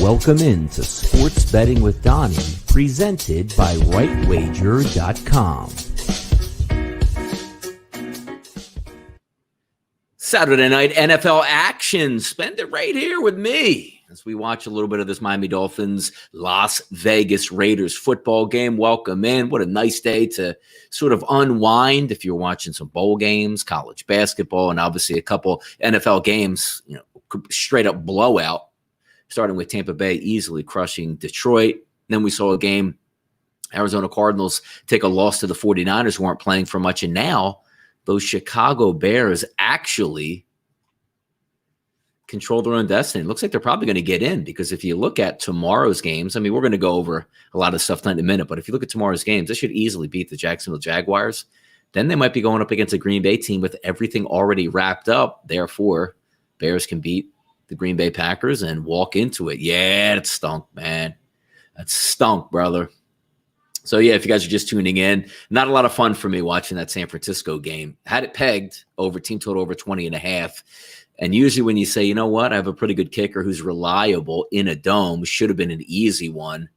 Welcome into Sports Betting with Donnie, presented by RightWager.com. Saturday night NFL action. Spend it right here with me as we watch a little bit of this Miami Dolphins Las Vegas Raiders football game. Welcome in. What a nice day to sort of unwind if you're watching some bowl games, college basketball, and obviously a couple NFL games, straight up blowout, starting with Tampa Bay easily crushing Detroit. Then we saw a game, Arizona Cardinals take a loss to the 49ers who weren't playing for much, and now those Chicago Bears actually control their own destiny. It looks like they're probably going to get in, because if you look at tomorrow's games, I mean, we're going to go over a lot of stuff in a minute, but if you look at tomorrow's games, they should easily beat the Jacksonville Jaguars. Then they might be going up against a Green Bay team with everything already wrapped up. Therefore, Bears can beat the Green Bay Packers and walk into it. Yeah, it stunk, man. That stunk, brother. So, yeah, if you guys are just tuning in, not a lot of fun for me watching that San Francisco game. Had it pegged over team total over 20.5. And usually when you say, you know what, I have a pretty good kicker who's reliable in a dome, should have been an easy one.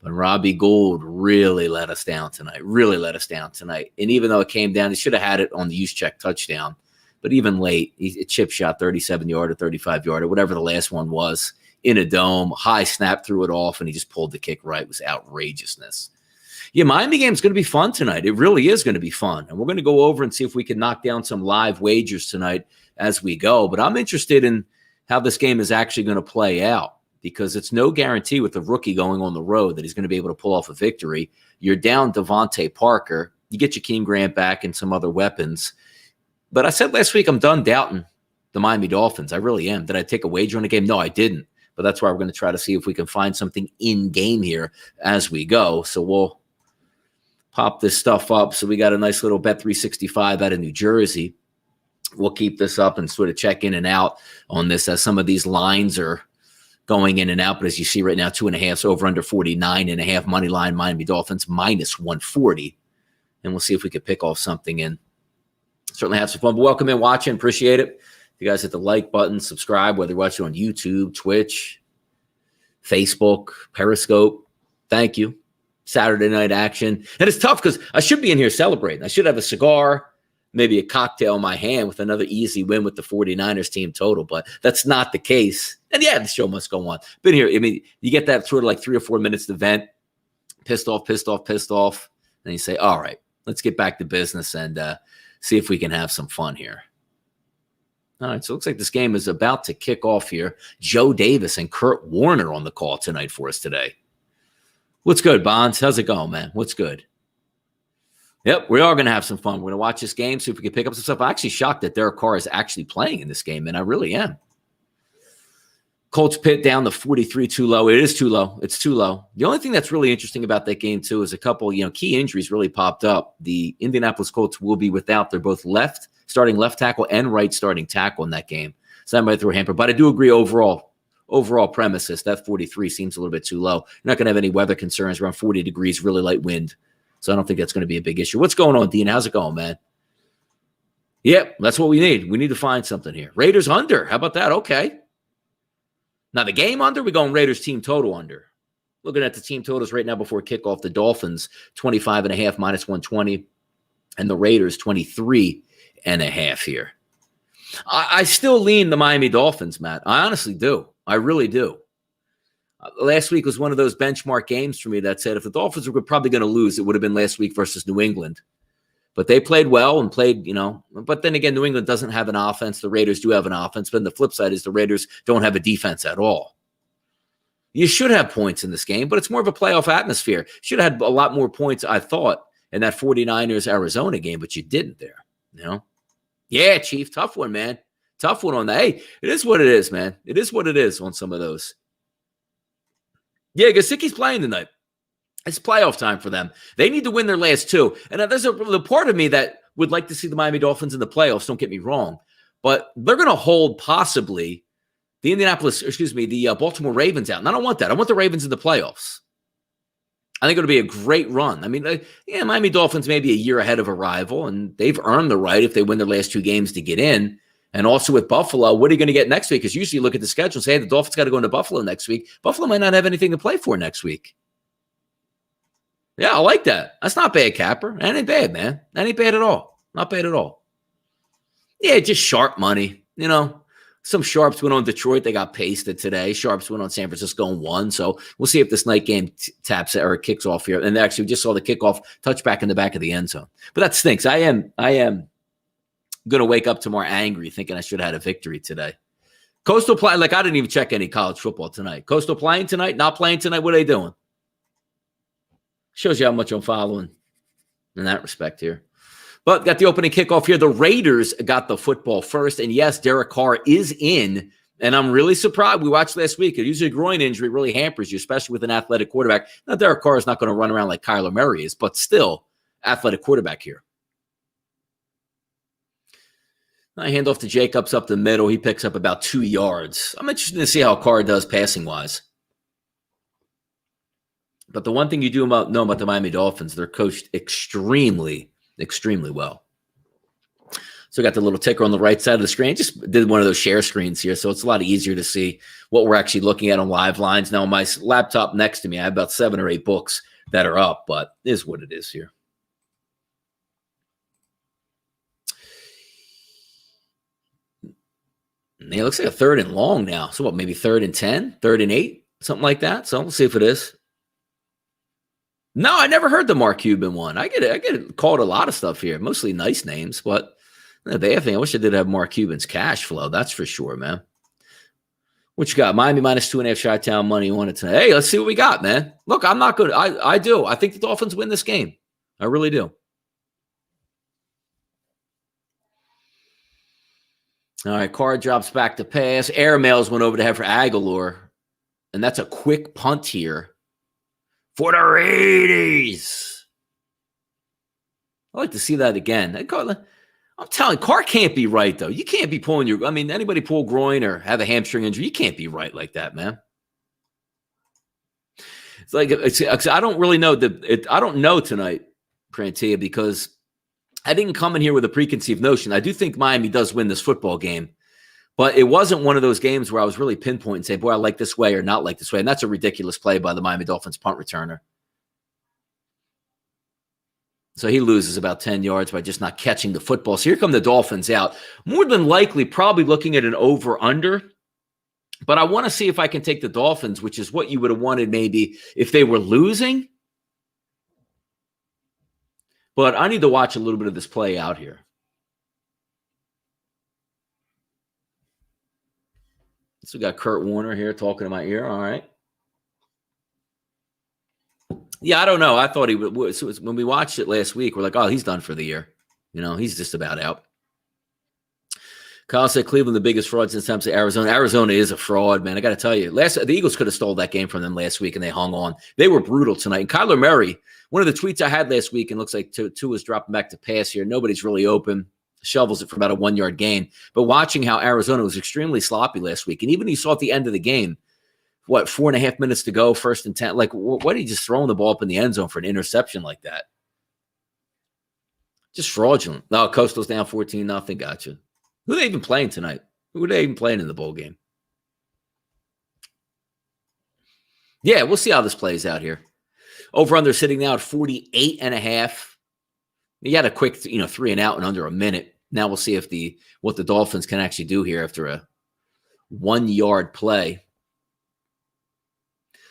But Robbie Gould really let us down tonight, And even though it came down, he should have had it on the use check touchdown. But even late, a chip shot, 37-yarder, 35-yarder, whatever the last one was, in a dome, high snap, threw it off, and he just pulled the kick right. It was outrageousness. Yeah, Miami game is going to be fun tonight. It really is going to be fun. And we're going to go over and see if we can knock down some live wagers tonight as we go. But I'm interested in how this game is actually going to play out, because it's no guarantee with the rookie going on the road that he's going to be able to pull off a victory. You're down Devontae Parker. You get Jakeem Grant back and some other weapons. But I said last week I'm done doubting the Miami Dolphins. I really am. Did I take a wager on the game? No, I didn't. But that's why we're going to try to see if we can find something in game here as we go. So we'll pop this stuff up. So we got a nice little Bet365 out of New Jersey. We'll keep this up and sort of check in and out on this as some of these lines are going in and out. But as you see right now, 2.5, so over under 49.5 money line, Miami Dolphins minus 140. And we'll see if we could pick off something in. Certainly have some fun. But welcome in, watching. Appreciate it. You guys hit the like button, subscribe, whether you're watching on YouTube, Twitch, Facebook, Periscope. Thank you. Saturday night action. And it's tough because I should be in here celebrating. I should have a cigar, maybe a cocktail in my hand with another easy win with the 49ers team total, but that's not the case. And yeah, the show must go on. Been here. I mean, you get that sort of like 3 or 4 minutes to vent, pissed off. And you say, all right, let's get back to business and see if we can have some fun here. All right, so it looks like this game is about to kick off here. Joe Davis and Kurt Warner on the call tonight for us today. What's good, Bonds? How's it going, man? What's good? Yep, we are going to have some fun. We're going to watch this game, see if we can pick up some stuff. I'm actually shocked that Derek Carr is actually playing in this game, and I really am. Colts pit down to 43, too low. It is too low. It's too low. The only thing that's really interesting about that game, too, is a couple, key injuries really popped up. The Indianapolis Colts will be without. They're both starting left tackle and right starting tackle in that game. So that might throw a hamper. But I do agree overall premises, that 43 seems a little bit too low. You're not going to have any weather concerns around 40 degrees, really light wind. So I don't think that's going to be a big issue. What's going on, Dean? How's it going, man? Yep, that's what we need. We need to find something here. Raiders under. How about that? Okay. Now the game under, we're going Raiders team total under. Looking at the team totals right now before kickoff, the Dolphins 25.5 minus 120, and the Raiders 23.5 here. I still lean the Miami Dolphins, Matt. I honestly do. I really do. Last week was one of those benchmark games for me that said if the Dolphins were probably going to lose, it would have been last week versus New England. But they played well and played, but then again, New England doesn't have an offense. The Raiders do have an offense. But the flip side is the Raiders don't have a defense at all. You should have points in this game, but it's more of a playoff atmosphere. Should have had a lot more points, I thought, in that 49ers-Arizona game, but you didn't there, Yeah, Chief, tough one, man. Tough one on that. Hey, it is what it is, man. It is what it is on some of those. Yeah, Gesicki's playing tonight. It's playoff time for them. They need to win their last two. And there's the part of me that would like to see the Miami Dolphins in the playoffs, don't get me wrong. But they're going to hold possibly the Baltimore Ravens out. And I don't want that. I want the Ravens in the playoffs. I think it'll be a great run. I mean, Miami Dolphins may be a year ahead of a rival, and they've earned the right if they win their last two games to get in. And also with Buffalo, what are you going to get next week? Because usually you look at the schedule and say, hey, the Dolphins got to go into Buffalo next week. Buffalo might not have anything to play for next week. Yeah, I like that. That's not bad, Capper. That ain't bad, man. That ain't bad at all. Not bad at all. Yeah, just sharp money. Some sharps went on Detroit. They got pasted today. Sharps went on San Francisco and won. So we'll see if this night game taps or kicks off here. And actually, we just saw the kickoff touchback in the back of the end zone. But that stinks. I am going to wake up tomorrow angry thinking I should have had a victory today. Coastal playing, like I didn't even check any college football tonight. Coastal playing tonight, not playing tonight. What are they doing? Shows you how much I'm following in that respect here. But got the opening kickoff here. The Raiders got the football first. And yes, Derek Carr is in. And I'm really surprised. We watched last week. Usually a groin injury really hampers you, especially with an athletic quarterback. Now, Derek Carr is not going to run around like Kyler Murray is, but still athletic quarterback here. I hand off to Jacobs up the middle. He picks up about 2 yards. I'm interested to see how Carr does passing-wise. But the one thing you do know about the Miami Dolphins, they're coached extremely well. So I got the little ticker on the right side of the screen. Just did one of those share screens here, so it's a lot easier to see what we're actually looking at on live lines. Now, on my laptop next to me, I have about 7 or 8 books that are up, but it is what it is here. And it looks like a 3rd and long now. So what, maybe 3rd and 10, 3rd and 8, something like that. So we'll see if it is. No, I never heard the Mark Cuban one. I get called a lot of stuff here, mostly nice names, but they have thing. I wish I did have Mark Cuban's cash flow. That's for sure, man. What you got? Miami -2.5 Chi-Town money on it tonight. Hey, let's see what we got, man. Look, I'm not good. I do. I think the Dolphins win this game. I really do. All right, Carr drops back to pass. Airmails went over to head for Aguilar. And that's a quick punt here for the Raiders. I like to see that again. I'm telling you, Carr can't be right, though. You can't be pulling anybody pull groin or have a hamstring injury. You can't be right like that, man. It's like, I don't really know. I don't know tonight, Prantia, because I didn't come in here with a preconceived notion. I do think Miami does win this football game, but it wasn't one of those games where I was really pinpointing and say, boy, I like this way or not like this way. And that's a ridiculous play by the Miami Dolphins punt returner. So he loses about 10 yards by just not catching the football. So here come the Dolphins out. More than likely, probably looking at an over-under. But I want to see if I can take the Dolphins, which is what you would have wanted maybe if they were losing. But I need to watch a little bit of this play out here. So we got Kurt Warner here talking in my ear. All right. Yeah, I don't know. I thought he would. So when we watched it last week, we're like, oh, he's done for the year. He's just about out. Kyle said Cleveland the biggest fraud since times of Arizona. Arizona is a fraud, man. I got to tell you. The Eagles could have stole that game from them last week, and they hung on. They were brutal tonight. And Kyler Murray, one of the tweets I had last week, and looks like Tua's dropping back to pass here. Nobody's really open. Shovels it for about a 1-yard gain. But watching how Arizona was extremely sloppy last week, and even you saw at the end of the game, 4.5 minutes to go, 1st and 10. Like, what are you just throwing the ball up in the end zone for an interception like that? Just fraudulent. No, Coastal's down 14-0. Gotcha. Who are they even playing tonight? Who are they even playing in the bowl game? Yeah, we'll see how this plays out here. Over-under sitting now at 48.5. You had a quick, 3 and out in under a minute. Now we'll see what the Dolphins can actually do here after a 1-yard play.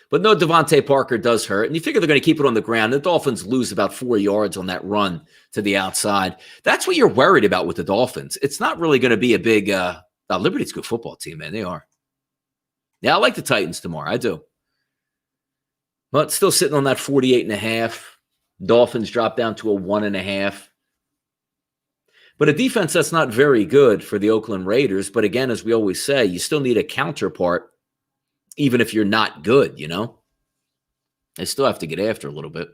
But no, Devontae Parker does hurt. And you figure they're going to keep it on the ground. The Dolphins lose about 4 yards on that run to the outside. That's what you're worried about with the Dolphins. It's not really going to be a big Liberty's a good football team, man. They are. Yeah, I like the Titans tomorrow. I do. But still sitting on that 48.5. Dolphins drop down to a 1.5. But a defense that's not very good for the Oakland Raiders. But again, as we always say, you still need a counterpart. Even if you're not good, They still have to get after a little bit.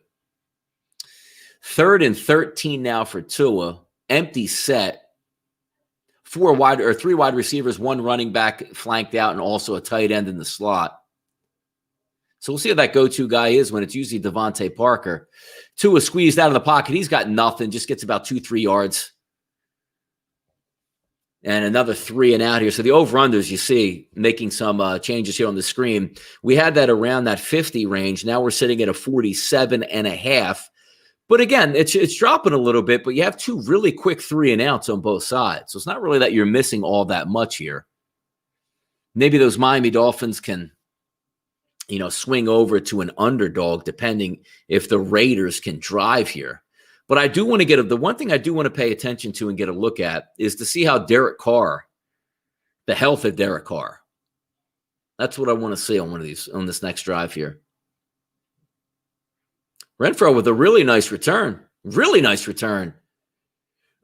3rd and 13 now for Tua. Empty set. 3 wide receivers, 1 running back flanked out, and also a tight end in the slot. So we'll see how that go-to guy is when it's usually Devontae Parker. Tua squeezed out of the pocket. He's got nothing. Just gets about 2-3 yards. and another 3 and out here. So the over-unders, you see, making some changes here on the screen. We had that around that 50 range. Now we're sitting at a 47.5. But again, it's dropping a little bit, but you have 2 really quick 3 and outs on both sides. So it's not really that you're missing all that much here. Maybe those Miami Dolphins can, swing over to an underdog, depending if the Raiders can drive here. But I do want to the one thing I do want to pay attention to and get a look at is to see how the health of Derek Carr. That's what I want to see on this next drive here. Renfrow with a really nice return. Really nice return.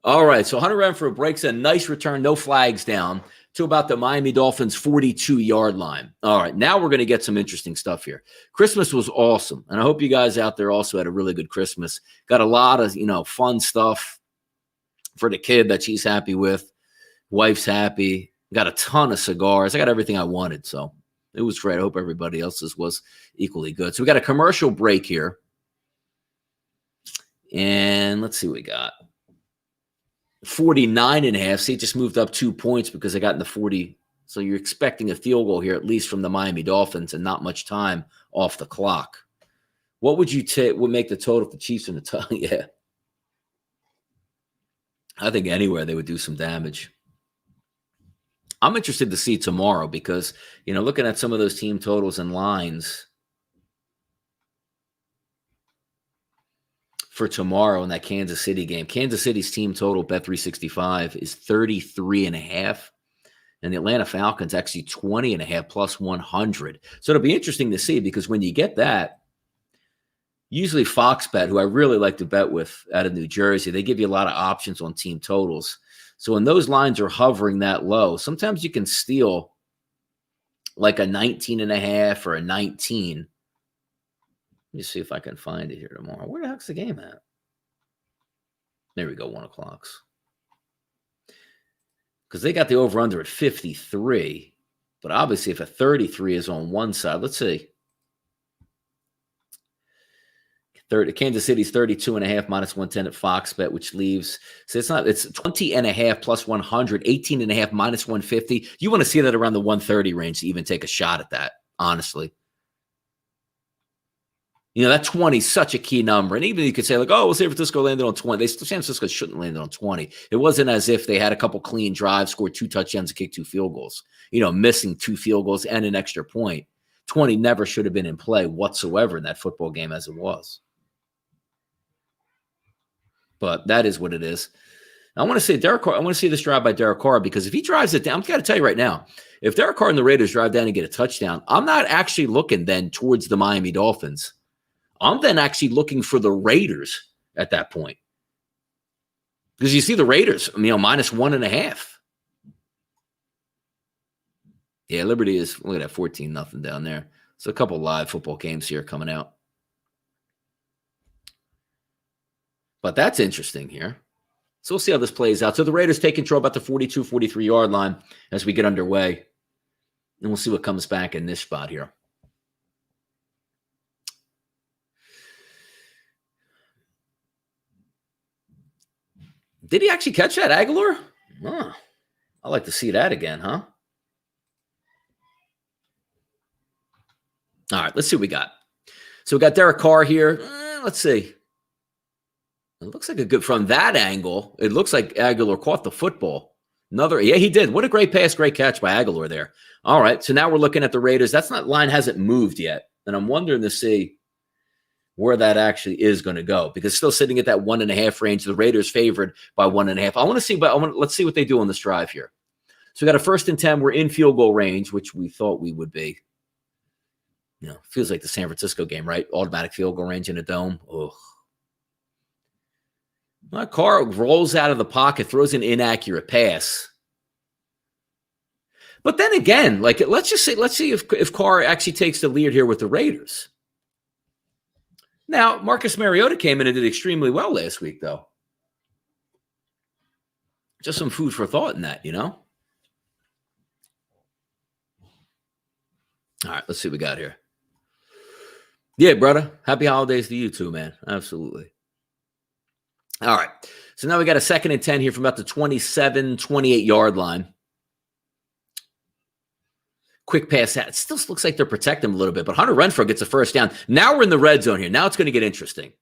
All right, so Hunter Renfrow breaks a nice return, no flags down, to about the Miami Dolphins 42-yard line. All right, now we're going to get some interesting stuff here. Christmas was awesome, and I hope you guys out there also had a really good Christmas. Got a lot of, fun stuff for the kid that she's happy with. Wife's happy. Got a ton of cigars. I got everything I wanted, so it was great. I hope everybody else's was equally good. So we got a commercial break here. And let's see what we got. 49.5. See, it just moved up 2 points because I got in the 40. So you're expecting a field goal here, at least from the Miami Dolphins, and not much time off the clock. What would you would make the total if the Chiefs in the top? Yeah. I think anywhere they would do some damage. I'm interested to see tomorrow because, looking at some of those team totals and lines for tomorrow in that Kansas City game. Kansas City's team total, Bet365, is 33.5. And the Atlanta Falcons actually 20.5 plus 100. So it'll be interesting to see because when you get that, usually Fox Bet, who I really like to bet with out of New Jersey, they give you a lot of options on team totals. So when those lines are hovering that low, sometimes you can steal like a 19.5 or a 19. Let me see if I can find it here tomorrow. Where the heck's the game at? There we go, 1 o'clock. Because they got the over-under at 53. But obviously, if a 33 is on one side, let's see. Kansas City's 32.5 minus 110 at Fox Bet, which leaves. So it's 20.5 plus 100, 18.5 minus 150. You want to see that around the 130 range to even take a shot at that, honestly. That 20 is such a key number. And even you could say, San Francisco landed on 20. San Francisco shouldn't land on 20. It wasn't as if they had a couple clean drives, scored 2 touchdowns, and kicked 2 field goals. Missing 2 field goals and an extra point. 20 never should have been in play whatsoever in that football game as it was. But that is what it is. I want to say Derek Carr. I want to see this drive by Derek Carr because if he drives it down, I'm got to tell you right now, if Derek Carr and the Raiders drive down and get a touchdown, I'm not actually looking then towards the Miami Dolphins. I'm then actually looking for the Raiders at that point. Because you see the Raiders, minus 1.5. Yeah, Liberty is, look at that, 14-0 down there. So a couple live football games here coming out. But that's interesting here. So we'll see how this plays out. So the Raiders take control about the 42, 43-yard line as we get underway. And we'll see what comes back in this spot here. Did he actually catch that, Aguilar? Oh, I'd like to see that again, huh? All right, let's see what we got. So we got Derek Carr here. Let's see. It looks like a good, from that angle, it looks like Aguilar caught the football. Yeah, he did. What a great pass, great catch by Aguilar there. All right, so now we're looking at the Raiders. Line hasn't moved yet. And I'm wondering to see where that actually is going to go because it's still sitting at that 1.5 range. The Raiders favored by 1.5. Let's see what they do on this drive here. So we got a 1st and 10. We're in field goal range, which we thought we would be. Feels like the San Francisco game, right? Automatic field goal range in a dome. Ugh. My Carr rolls out of the pocket, throws an inaccurate pass. But then again, let's see if Carr actually takes the lead here with the Raiders. Now, Marcus Mariota came in and did extremely well last week, though. Just some food for thought in that, All right, let's see what we got here. Yeah, brother. Happy holidays to you too, man. Absolutely. All right. So now we got a 2nd and 10 here from about the 27, 28-yard line. Quick pass out. It still looks like they're protecting him a little bit, but Hunter Renfrow gets a first down. Now we're in the red zone here. Now it's going to get interesting.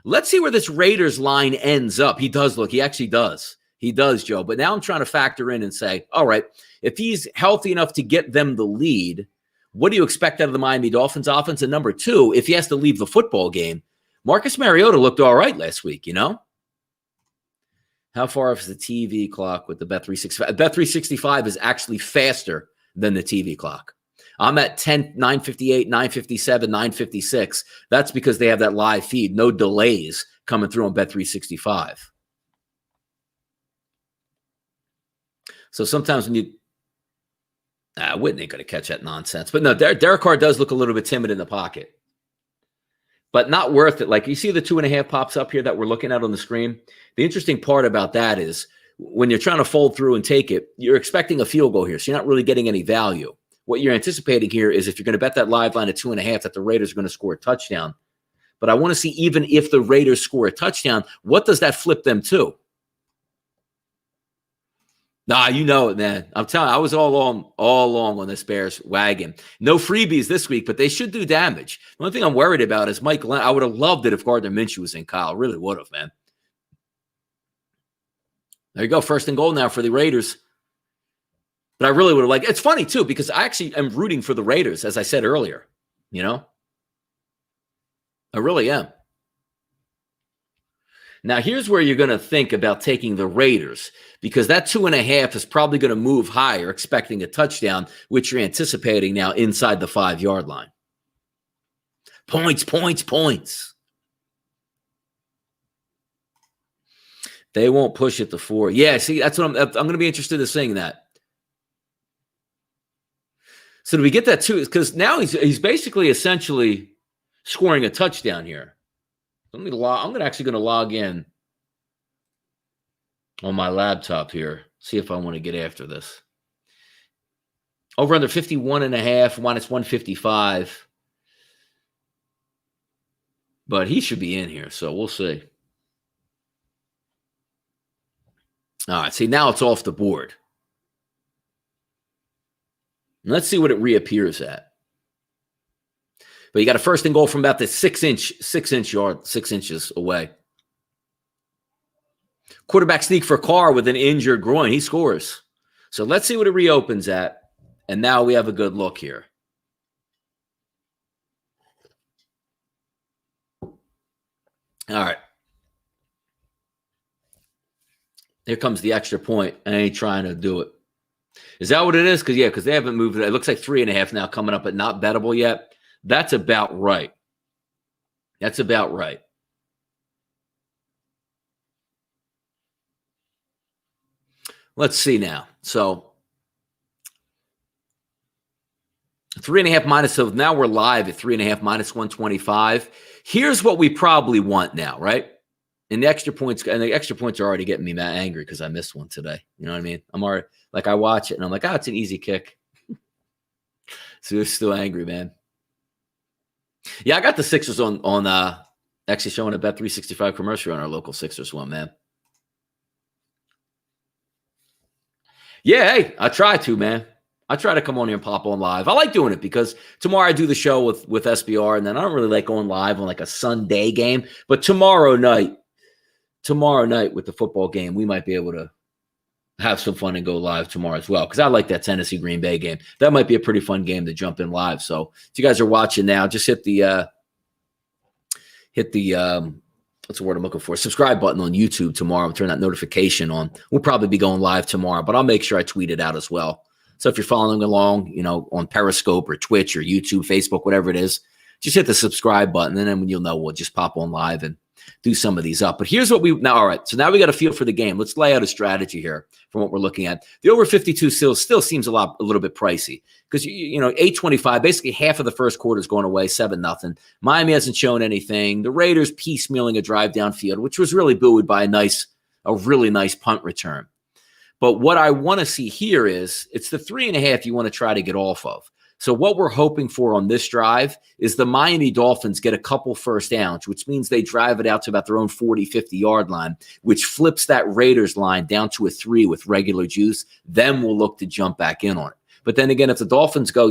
Let's see where this Raiders line ends up. He does look. He actually does. He does, Joe. But now I'm trying to factor in and say, all right, if he's healthy enough to get them the lead, what do you expect out of the Miami Dolphins offense? And number two, if he has to leave the football game, Marcus Mariota looked all right last week, you know? How far off is the TV clock with the Bet365? Bet365 is actually faster than the TV clock. I'm at 10, 9:58, 9:57, 9:56. That's because they have that live feed, no delays coming through on Bet365. So sometimes when you, Whitney ain't going to catch that nonsense. But no, Derek Carr does look a little bit timid in the pocket. But not worth it. Like you see the 2.5 pops up here that we're looking at on the screen. The interesting part about that is when you're trying to fold through and take it, you're expecting a field goal here. So you're not really getting any value. What you're anticipating here is if you're going to bet that live line at 2.5, that the Raiders are going to score a touchdown. But I want to see even if the Raiders score a touchdown, what does that flip them to? Nah, you know it, man. I'm telling you, I was all along on this Bears wagon. No freebies this week, but they should do damage. The only thing I'm worried about is Mike Glenn. I would have loved it if Gardner Minshew was in, Kyle. Really would have, man. There you go. 1st and goal now for the Raiders. But I really would have liked it. It's funny, too, because I actually am rooting for the Raiders, as I said earlier. You know? I really am. Now, here's where you're going to think about taking the Raiders, because that 2.5 is probably going to move higher, expecting a touchdown, which you're anticipating now inside the 5-yard line. Points, points, points. They won't push it to 4. Yeah, see, that's what I'm going to be interested in seeing that. So do we get that too? Because now he's basically essentially scoring a touchdown here. I'm actually going to log in on my laptop here, see if I want to get after this. Over under 51.5, minus 155. But he should be in here, so we'll see. All right, see, now it's off the board. Let's see what it reappears at. But you got a 1st and goal from about the 6 inches away. Quarterback sneak for Carr with an injured groin. He scores. So let's see what it reopens at. And now we have a good look here. All right. Here comes the extra point. I ain't trying to do it. Is that what it is? Because they haven't moved it. It looks like 3.5 now coming up, but not bettable yet. That's about right. That's about right. Let's see now. So 3.5 minus, so now we're live at 3.5 minus 125. Here's what we probably want now, right? And the extra points are already getting me angry because I missed one today. You know what I mean? I'm already like, I watch it and I'm like, it's an easy kick. So it's still angry, man. Yeah, I got the Sixers on actually showing a Bet365 commercial on our local Sixers one, man. Yeah, hey, I try to, man. I try to come on here and pop on live. I like doing it because tomorrow I do the show with SBR, and then I don't really like going live on like a Sunday game. But tomorrow night with the football game, we might be able to have some fun and go live tomorrow as well, because I like that Tennessee Green Bay game. That might be a pretty fun game to jump in live. So if you guys are watching now, just hit the what's the word I'm looking for? Subscribe button on YouTube tomorrow. Turn that notification on. We'll probably be going live tomorrow, but I'll make sure I tweet it out as well. So if you're following along, on Periscope or Twitch or YouTube, Facebook, whatever it is, just hit the subscribe button, and then when you'll know, we'll just pop on live and do some of these up. But here's what all right. So now we got a feel for the game. Let's lay out a strategy here from what we're looking at. The over 52 still seems a little bit pricey because, 825, basically half of the first quarter is going away, 7-0. Miami hasn't shown anything. The Raiders piecemealing a drive downfield, which was really buoyed by a really nice punt return. But what I want to see here is it's the 3.5 you want to try to get off of. So what we're hoping for on this drive is the Miami Dolphins get a couple first downs, which means they drive it out to about their own 40, 50-yard line, which flips that Raiders line down to a 3 with regular juice. Then we'll look to jump back in on it. But then again, if the Dolphins go,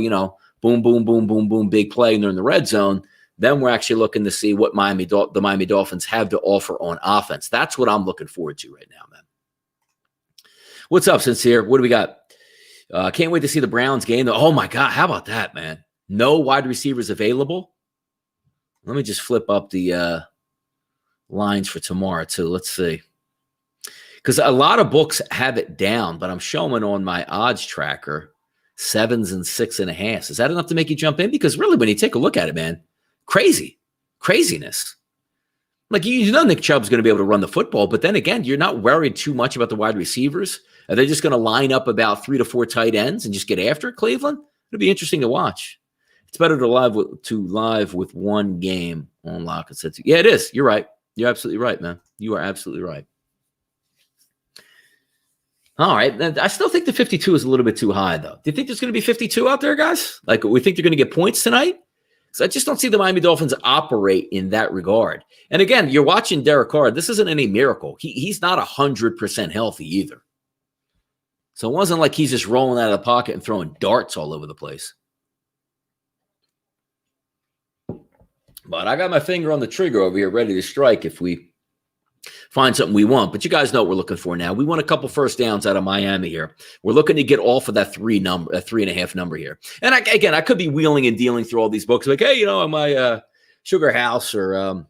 boom, boom, boom, boom, boom, big play, and they're in the red zone, then we're actually looking to see what the Miami Dolphins have to offer on offense. That's what I'm looking forward to right now, man. What's up, Sincere? What do we got? Can't wait to see the Browns game. Oh, my God. How about that, man? No wide receivers available. Let me just flip up the lines for tomorrow, too. Let's see. Because a lot of books have it down, but I'm showing on my odds tracker 7s and 6.5. Is that enough to make you jump in? Because really, when you take a look at it, man, craziness. Like, Nick Chubb's going to be able to run the football, but then again, you're not worried too much about the wide receivers. Are they just going to line up about 3 to 4 tight ends and just get after it, Cleveland? It'll be interesting to watch. It's better to live with one game on lock and set. Yeah, it is. You're right. You're absolutely right, man. You are absolutely right. All right. I still think the 52 is a little bit too high, though. Do you think there's going to be 52 out there, guys? Like, we think they're going to get points tonight? So I just don't see the Miami Dolphins operate in that regard. And again, you're watching Derek Carr. This isn't any miracle. He's not 100% healthy either. So it wasn't like he's just rolling out of the pocket and throwing darts all over the place. But I got my finger on the trigger over here, ready to strike if we find something we want. But you guys know what we're looking for now. We want a couple first downs out of Miami here. We're looking to get off of that 3.5 number here. And I could be wheeling and dealing through all these books like, hey, my Sugar House or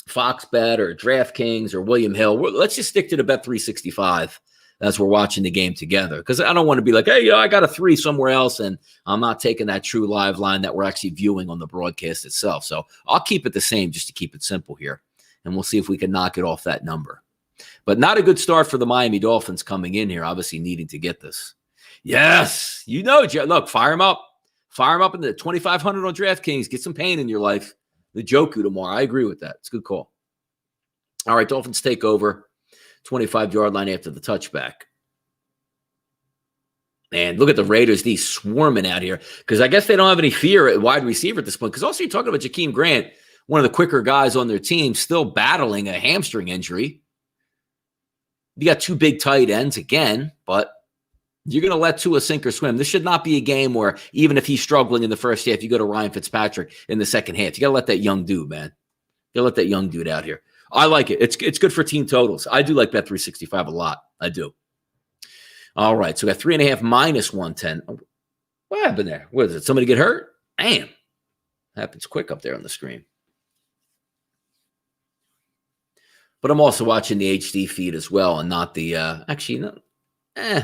Fox Bet or DraftKings or William Hill. Let's just stick to the Bet 365 as we're watching the game together. Because I don't want to be like, hey, I got a 3 somewhere else, and I'm not taking that true live line that we're actually viewing on the broadcast itself. So I'll keep it the same just to keep it simple here. And we'll see if we can knock it off that number. But not a good start for the Miami Dolphins coming in here, obviously needing to get this. Yes, look, fire him up. Fire him up in the 2,500 on DraftKings. Get some pain in your life. The Joku tomorrow. I agree with that. It's a good call. All right, Dolphins take over. 25-yard line after the touchback. And look at the Raiders, these swarming out here. Because I guess they don't have any fear at wide receiver at this point. Because also you're talking about Jakeem Grant, one of the quicker guys on their team, still battling a hamstring injury. You got 2 big tight ends again, but you're going to let Tua sink or swim. This should not be a game where even if he's struggling in the first half, you go to Ryan Fitzpatrick in the second half. You got to let that young dude, man. You got to let that young dude out here. I like it. It's good for team totals. I do like Bet 365 a lot. I do. All right, so we got 3.5 minus 110. What happened there? What is it? Somebody get hurt? Damn. Happens quick up there on the screen. But I'm also watching the HD feed as well and not the we'll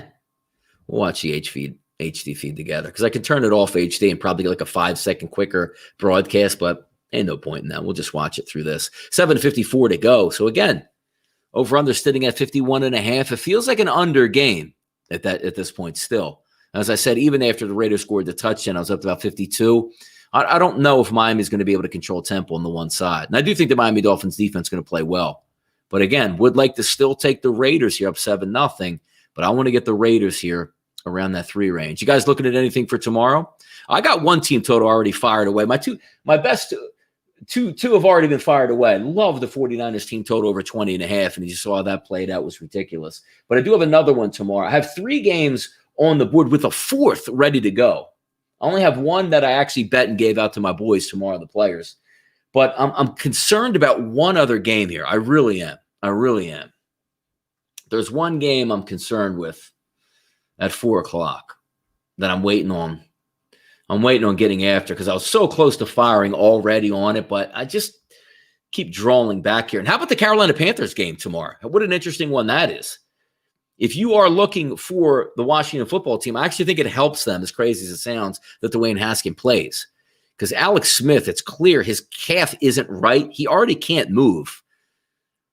watch the HD feed together because I can turn it off HD and probably get like a 5-second quicker broadcast, but ain't no point in that. We'll just watch it through this. 7:54 to go. So again, over under sitting at 51.5. It feels like an under game at this point still. As I said, even after the Raiders scored the touchdown, I was up to about 52. I don't know if Miami's going to be able to control tempo on the one side. And I do think the Miami Dolphins defense is going to play well. But again, would like to still take the Raiders here up 7-0. But I want to get the Raiders here around that 3 range. You guys looking at anything for tomorrow? I got one team total already fired away. My best two have already been fired away. I love the 49ers team total over 20.5. And you saw how that played out. It was ridiculous. But I do have another one tomorrow. I have 3 games on the board with a 4th ready to go. I only have one that I actually bet and gave out to my boys tomorrow, the players. But I'm concerned about one other game here. I really am. There's one game I'm concerned with at 4 o'clock that I'm waiting on. I'm waiting on getting after because I was so close to firing already on it, but I just keep drawing back here. And how about the Carolina Panthers game tomorrow? What an interesting one that is. If you are looking for the Washington football team, I actually think it helps them, as crazy as it sounds, that Dwayne Haskins plays. Because Alex Smith, it's clear his calf isn't right. He already can't move.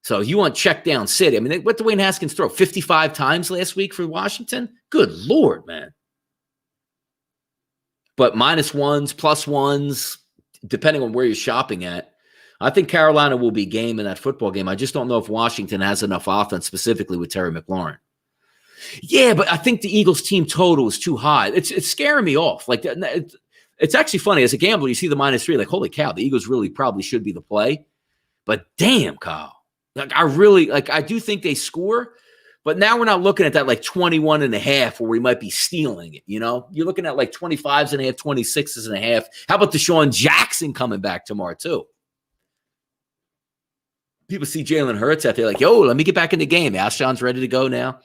So you want check down city. I mean, what Dwayne Haskins throw? 55 times last week for Washington? Good Lord, man. But -1s, +1s, depending on where you're shopping at. I think Carolina will be game in that football game. I just don't know if Washington has enough offense, specifically with Terry McLaurin. Yeah, but I think the Eagles team total is too high. It's scaring me off. Like it's actually funny as a gambler. You see the -3, like holy cow, the Eagles really probably should be the play. But damn, Kyle, like I do think they score. But now we're not looking at that like 21.5 where we might be stealing it. You're looking at like 25.5, 26.5. How about Deshaun Jackson coming back tomorrow too? People see Jalen Hurts out there like, yo, let me get back in the game. Alshon's ready to go now.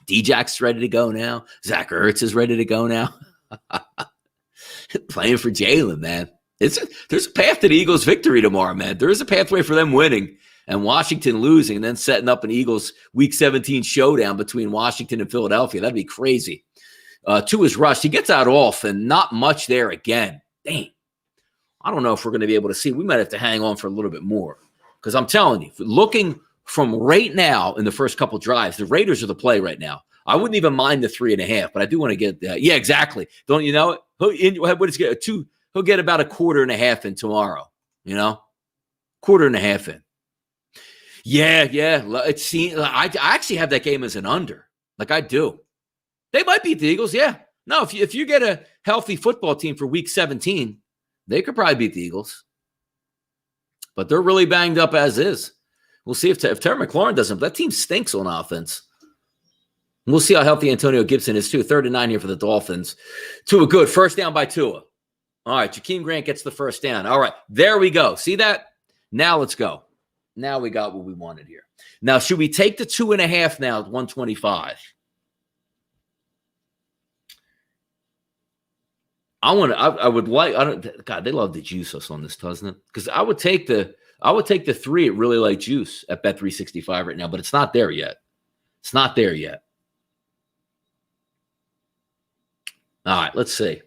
D-Jack's ready to go now. Zach Ertz is ready to go now. Playing for Jalen, man. There's a path to the Eagles' victory tomorrow, man. There is a pathway for them winning and Washington losing and then setting up an Eagles Week 17 showdown between Washington and Philadelphia. That'd be crazy. To his rush, he gets out off and not much there again. Dang. I don't know if we're going to be able to see. We might have to hang on for a little bit more because I'm telling you, looking from right now in the first couple drives, the Raiders are the play right now. I wouldn't even mind the 3.5, but I do want to get that. Yeah, exactly. Don't you know it? What is it? He'll get about 1.25 in tomorrow. Quarter and a half in. Yeah. I actually have that game as an under. Like I do. They might beat the Eagles. Yeah. No, if you get a healthy football team for Week 17, they could probably beat the Eagles. But they're really banged up as is. We'll see if Terry McLaurin doesn't. That team stinks on offense. We'll see how healthy Antonio Gibson is too. 3rd and 9 here for the Dolphins. Tua good. First down by Tua. All right, Jakeem Grant gets the first down. All right, there we go. See that? Now let's go. Now we got what we wanted here. Now, should we take the 2.5 now at 125? God, they love to juice us on this, doesn't it? Because I would take the 3 at really light juice at Bet365 right now, but it's not there yet. It's not there yet. All right, let's see.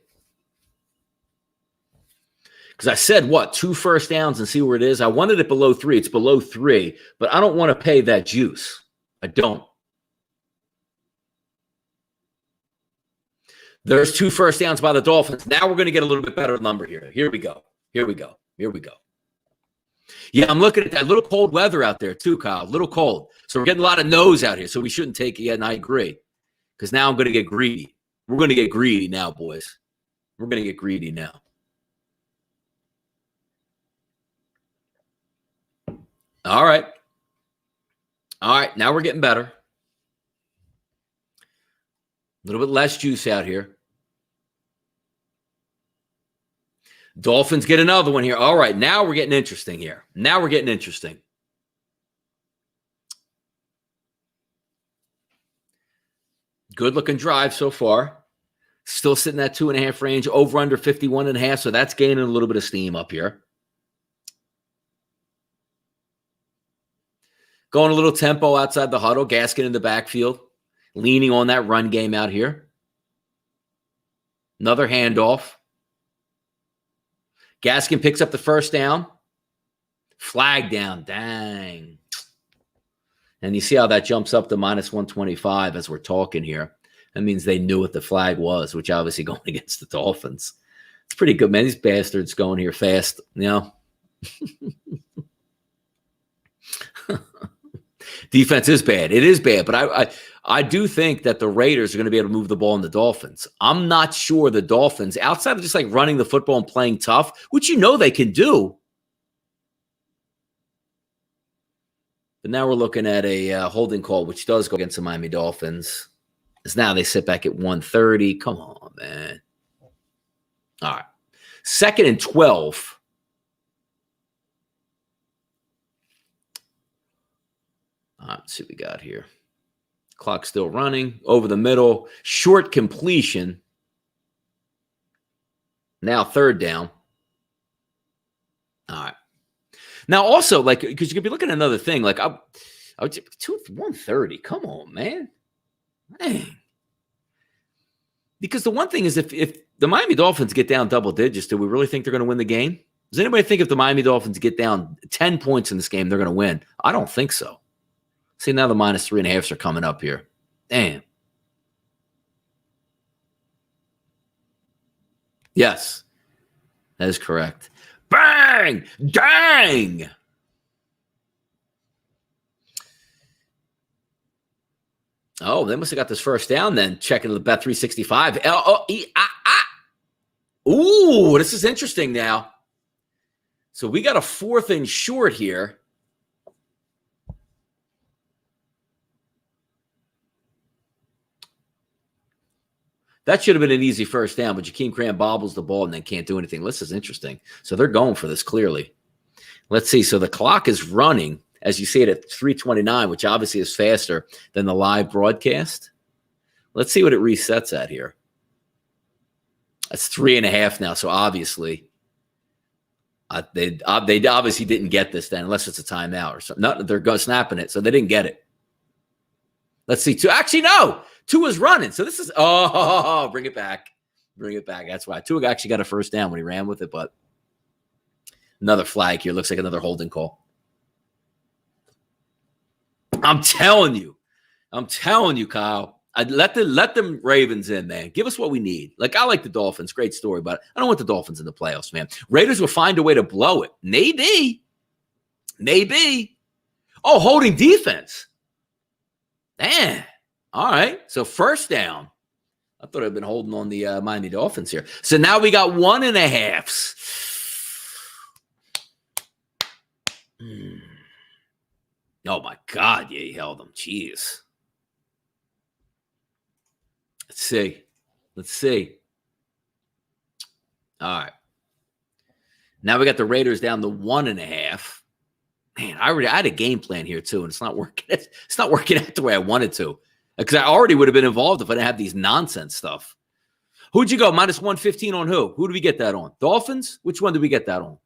Because I said, 2 first downs and see where it is. I wanted it below 3. It's below 3, but I don't want to pay that juice. I don't. There's 2 first downs by the Dolphins. Now we're going to get a little bit better number here. Here we go. Yeah, I'm looking at that little cold weather out there too, Kyle. A little cold. So we're getting a lot of no's out here. So we shouldn't take it yet, and I agree. Because now I'm going to get greedy. We're going to get greedy now, boys. We're going to get greedy now. All right. Now we're getting better. A little bit less juice out here. Dolphins get another one here. All right. Now we're getting interesting here. Good looking drive so far. Still sitting at 2.5 range, over under 51.5. So that's gaining a little bit of steam up here. Going a little tempo outside the huddle. Gaskin in the backfield. Leaning on that run game out here. Another handoff. Gaskin picks up the first down. Flag down. Dang. And you see how that jumps up to -125 as we're talking here. That means they knew what the flag was, which obviously going against the Dolphins. It's pretty good, man. These bastards going here fast, Defense is bad. It is bad, but I do think that the Raiders are going to be able to move the ball in the Dolphins. I'm not sure the Dolphins, outside of just like running the football and playing tough, which they can do. But now we're looking at a holding call, which does go against the Miami Dolphins. Because now they sit back at 130. Come on, man. All right. 2nd and 12. All right, let's see what we got here. Clock still running. Over the middle. Short completion. Now 3rd down. All right. Now also, because you could be looking at another thing. I would 130. Come on, man. Dang. Because the one thing is if the Miami Dolphins get down double digits, do we really think they're going to win the game? Does anybody think if the Miami Dolphins get down 10 points in this game, they're going to win? I don't think so. See, now the -3.5s are coming up here. Damn. Yes, that is correct. Bang! Dang! Oh, they must have got this first down then. Checking the bet 365. Ooh, this is interesting now. So we got a 4th and short here. That should have been an easy first down, but Jakeem Grant bobbles the ball and then can't do anything. This is interesting. So they're going for this clearly. Let's see. So the clock is running, as you see it, at 3:29, which obviously is faster than the live broadcast. Let's see what it resets at here. That's 3.5 now. So obviously, they obviously didn't get this then, unless it's a timeout or something. No, they're snapping it, so they didn't get it. Let's see. Actually, no. Tua is running. So this is, bring it back. Bring it back. That's why. Tua actually got a first down when he ran with it, but another flag here. Looks like another holding call. I'm telling you, Kyle. I'd let them Ravens in, man. Give us what we need. Like, I like the Dolphins. Great story, but I don't want the Dolphins in the playoffs, man. Raiders will find a way to blow it. Maybe. Oh, holding defense. Man. All right. So first down. I thought I'd been holding on the Miami Dolphins here. So now we got 1.5s. Oh, my God. Yeah, he held them. Jeez. Let's see. All right. Now we got the Raiders down to 1.5. Man, I had a game plan here too, and it's not working. It's not working out the way I wanted to, because I already would have been involved if I didn't have these nonsense stuff. Who'd you go? Minus 115 on who? Who did we get that on? Dolphins? Which one did we get that on?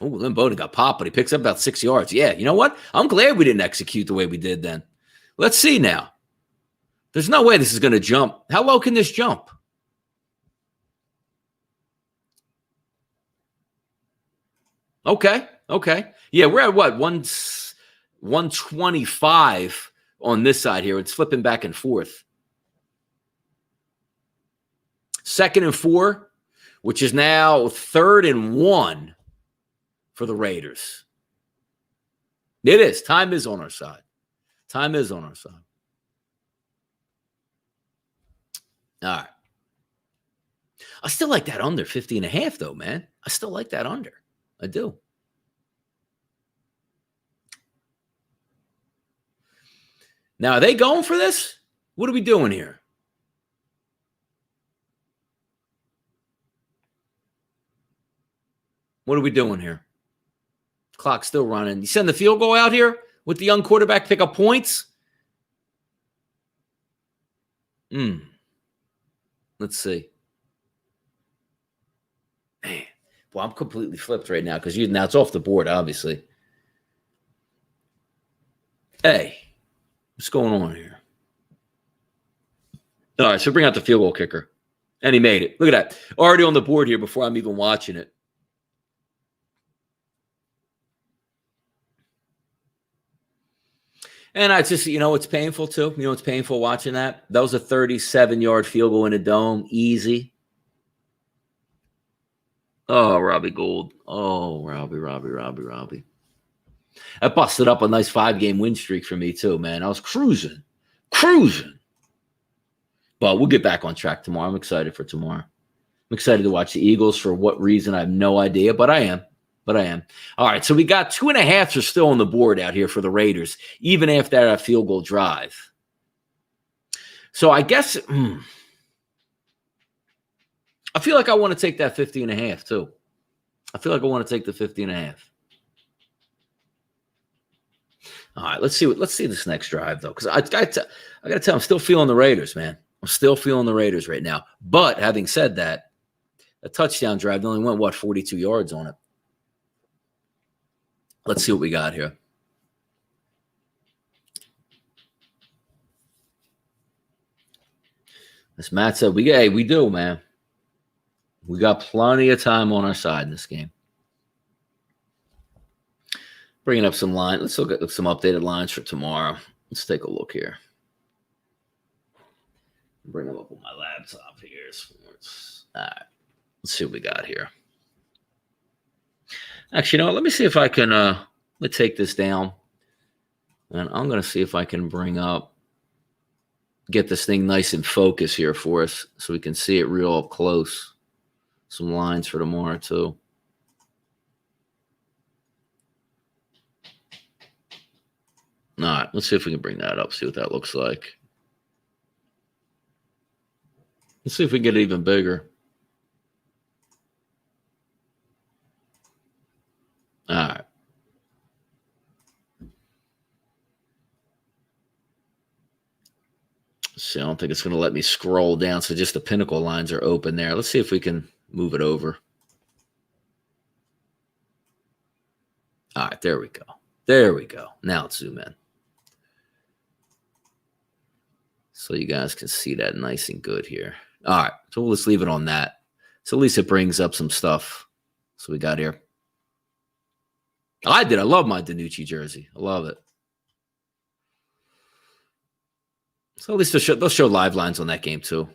Oh, Lynn Bowden got popped, but he picks up about 6 yards. Yeah, you know what? I'm glad we didn't execute the way we did then. Let's see now. There's no way this is going to jump. How low can this jump? Okay. Yeah, we're at what? 125 on this side here. It's flipping back and forth. 2nd and 4, which is now 3rd and 1 for the Raiders. It is. Time is on our side. All right. I still like that under 50.5 though, man. I still like that under. I do. Now, are they going for this? What are we doing here? Clock's still running. You send the field goal out here with the young quarterback, pick up points? Let's see. Man. Well, I'm completely flipped right now because now it's off the board, obviously. Hey, what's going on here? All right, so bring out the field goal kicker. And he made it. Look at that. Already on the board here before I'm even watching it. And I just, it's painful too. It's painful watching that. That was a 37-yard field goal in a dome. Easy. Oh, Robbie Gould. Oh, Robbie. That busted up a nice 5-game win streak for me too, man. I was cruising. But we'll get back on track tomorrow. I'm excited for tomorrow. I'm excited to watch the Eagles. For what reason, I have no idea, but I am. All right, so we got 2.5s are still on the board out here for the Raiders, even after that field goal drive. So I guess I feel like I want to take that 50.5 too. I feel like I want to take the 50.5. All right, let's see this next drive though, because I got to tell you, I'm still feeling the Raiders, man. I'm still feeling the Raiders right now. But having said that, a touchdown drive only went 42 yards on it. Let's see what we got here. As Matt said, we do, man. We got plenty of time on our side in this game. Bringing up some line. Let's look at some updated lines for tomorrow. Let's take a look here. Bring them up on my laptop here. All right. Let's see what we got here. Actually, let me see if I can let me take this down And I'm going to see if I can get this thing nice and focused here for us so we can see it real up close. Some lines for tomorrow, too. All right, let's see if we can bring that up, see what that looks like. Let's see if we can get it even bigger. All right. See, I don't think it's going to let me scroll down, so just the pinnacle lines are open there. Let's see if we can move it over. All right, there we go. There we go. Now let's zoom in. So you guys can see that nice and good here. All right, so let's leave it on that. So at least it brings up some stuff. So we got here. I love my DiNucci jersey. I love it. So at least they'll show live lines on that game too.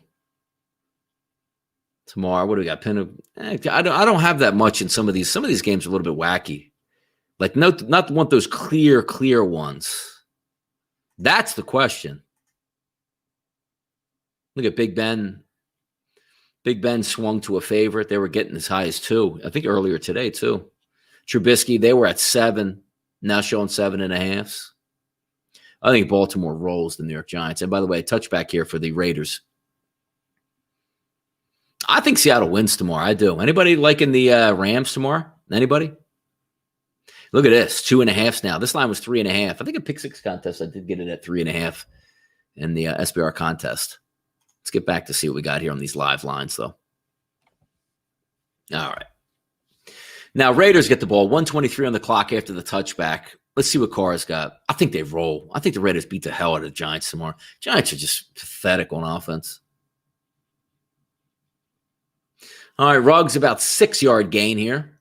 Tomorrow, what do we got? I don't have that much in some of these. Some of these games are a little bit wacky. Like not want those clear ones. That's the question. Look at Big Ben. Big Ben swung to a favorite. They were getting as high as 2. I think earlier today too. Trubisky, they were at 7, now showing 7.5. I think Baltimore rolls the New York Giants. And by the way, a touchback here for the Raiders. I think Seattle wins tomorrow. I do. Anybody liking the Rams tomorrow? Anybody? Look at this, 2.5 now. This line was 3.5. I think a pick 6 contest, I did get it at 3.5 in the SBR contest. Let's get back to see what we got here on these live lines, though. All right. Now, Raiders get the ball, 1:23 on the clock after the touchback. Let's see what Carr's got. I think they roll. I think the Raiders beat the hell out of the Giants tomorrow. Giants are just pathetic on offense. All right, Ruggs about 6-yard gain here.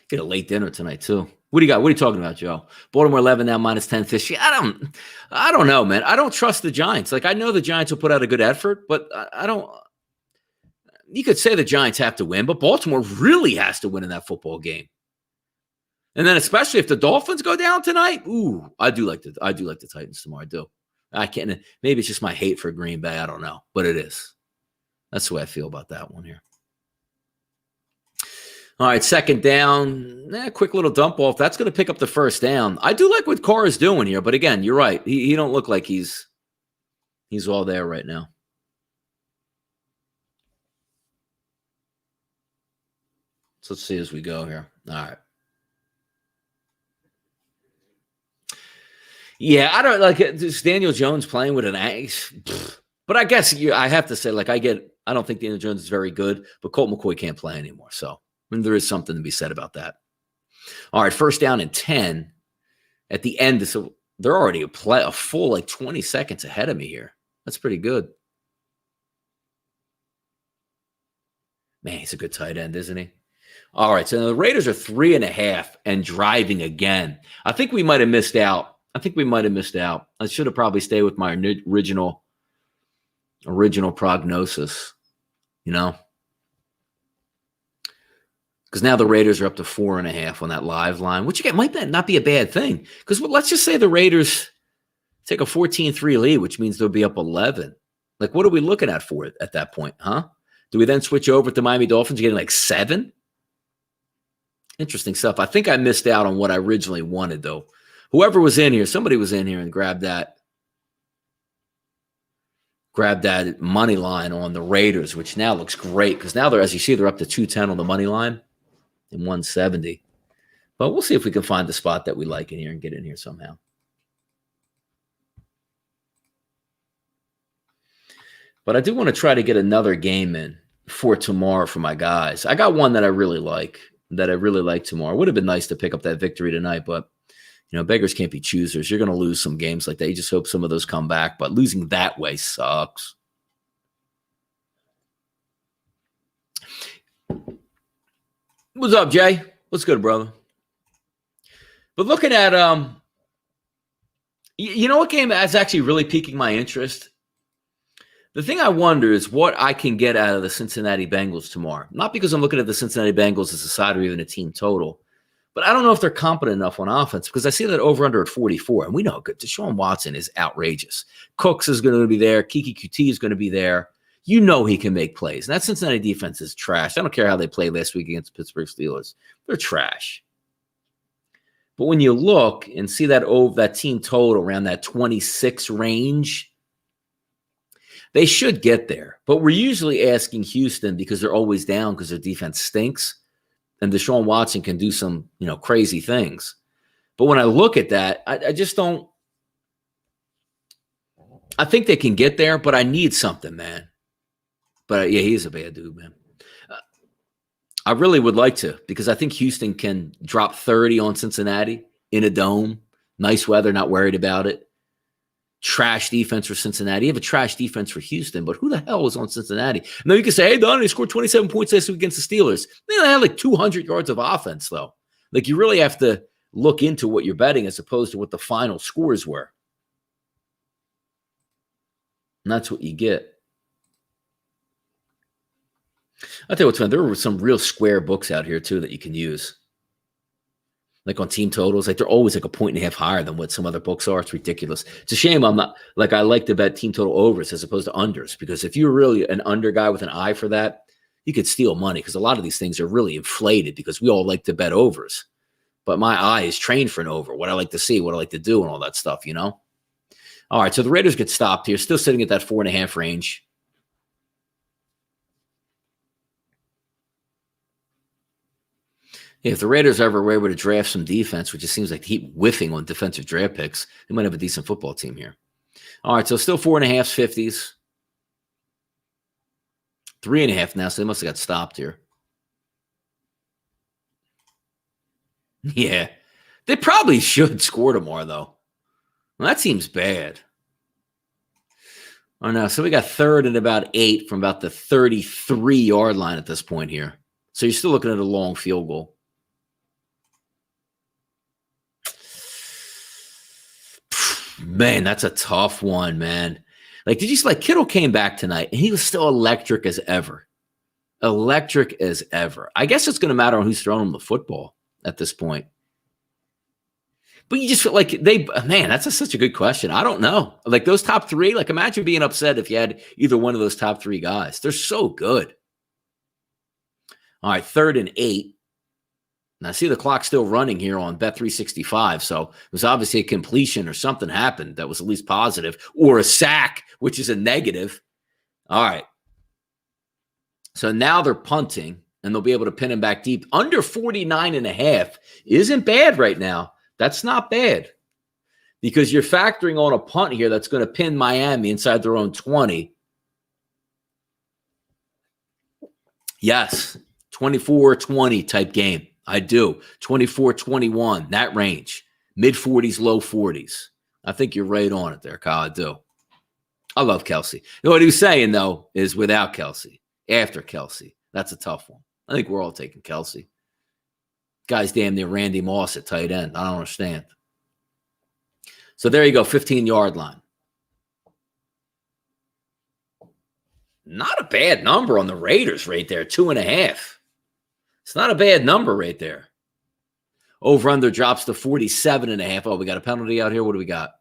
Get a late dinner tonight, too. What do you got? What are you talking about, Joe? Baltimore 11 now, minus 10 fishy. I don't know, man. I don't trust the Giants. Like, I know the Giants will put out a good effort, but I don't. You could say the Giants have to win, but Baltimore really has to win in that football game. And then especially if the Dolphins go down tonight, ooh, I do like the Titans tomorrow. I do. I can't. Maybe it's just my hate for Green Bay. I don't know, but it is. That's the way I feel about that one here. All right, second down. Quick little dump off. That's going to pick up the first down. I do like what Carr is doing here, but again, you're right. He don't look like he's all there right now. So let's see as we go here. All right. Yeah, I don't like it. This Daniel Jones playing with an axe. But I guess I have to say, like, I don't think Daniel Jones is very good, but Colt McCoy can't play anymore. So there is something to be said about that. All right, first down and 10 at the end. So they're already a full like 20 seconds ahead of me here. That's pretty good. Man, he's a good tight end, isn't he? All right, so the Raiders are 3.5 and driving again. I think we might have missed out. I should have probably stayed with my original prognosis, because now the Raiders are up to 4.5 on that live line, which again might not be a bad thing. Because let's just say the Raiders take a 14-3 lead, which means they'll be up 11. Like, what are we looking at for it at that point, huh? Do we then switch over to Miami Dolphins getting like 7? Interesting stuff. I think I missed out on what I originally wanted, though. Whoever was in here, somebody was in here and grabbed that money line on the Raiders, which now looks great because now as you see, they're up to 210 on the money line and 170. But we'll see if we can find the spot that we like in here and get in here somehow. But I do want to try to get another game in for tomorrow for my guys. I got one that I really like tomorrow. It would have been nice to pick up that victory tonight, but beggars can't be choosers. You're going to lose some games like that. You just hope some of those come back, but losing that way sucks. What's up, Jay? What's good, brother? But looking at what game is actually really piquing my interest? The thing I wonder is what I can get out of the Cincinnati Bengals tomorrow. Not because I'm looking at the Cincinnati Bengals as a side or even a team total, but I don't know if they're competent enough on offense because I see that over-under at 44, and we know good. Deshaun Watson is outrageous. Cooks is going to be there. Kiki QT is going to be there. You know he can make plays. And that Cincinnati defense is trash. I don't care how they played last week against the Pittsburgh Steelers. They're trash. But when you look and see that team total around that 26 range, they should get there. But we're usually asking Houston because they're always down because their defense stinks. And Deshaun Watson can do some, crazy things. But when I look at that, I just don't. I think they can get there, but I need something, man. But yeah, he's a bad dude, man. I really would like to because I think Houston can drop 30 on Cincinnati in a dome. Nice weather, not worried about it. Trash defense for Cincinnati. You have a trash defense for Houston, but who the hell is on Cincinnati? Now you can say, hey, Donnie scored 27 points last week against the Steelers. They had like 200 yards of offense, though. Like you really have to look into what you're betting as opposed to what the final scores were. And that's what you get. I'll tell you what's fun. There were some real square books out here, too, that you can use. Like on team totals, like they're always like a point and a half higher than what some other books are. It's ridiculous. It's a shame I'm not like I like to bet team total overs as opposed to unders because if you're really an under guy with an eye for that, you could steal money because a lot of these things are really inflated because we all like to bet overs. But my eye is trained for an over, what I like to see, what I like to do, and all that stuff, All right, so the Raiders get stopped here, still sitting at that 4.5 range. If the Raiders ever were able to draft some defense, which it seems like they keep whiffing on defensive draft picks, they might have a decent football team here. All right, so still 4.5 50s. 3.5 now, so they must have got stopped here. Yeah. They probably should score tomorrow, though. Well, that seems bad. Oh, no. So we got third and about 8 from about the 33-yard line at this point here. So you're still looking at a long field goal. Man, that's a tough one, man. Like, did you see, like, Kittle came back tonight, and he was still electric as ever. Electric as ever. I guess it's going to matter on who's throwing him the football at this point. But you just feel like that's such a good question. I don't know. Like, those top 3, like, imagine being upset if you had either one of those top 3 guys. They're so good. All right, 3rd and 8. Now, I see the clock still running here on Bet365, so it was obviously a completion or something happened that was at least positive, or a sack, which is a negative. All right. So now they're punting, and they'll be able to pin him back deep. Under 49.5 isn't bad right now. That's not bad because you're factoring on a punt here that's going to pin Miami inside their own 20. Yes, 24-20 type game. I do. 24-21, that range. Mid-40s, low 40s. I think you're right on it there, Kyle. I do. I love Kelsey. What he was saying, though, is without Kelsey. After Kelsey. That's a tough one. I think we're all taking Kelsey. Guy's damn near Randy Moss at tight end. I don't understand. So there you go, 15-yard line. Not a bad number on the Raiders right there, 2.5. It's not a bad number right there. Over-under drops to 47.5. Oh, we got a penalty out here. What do we got?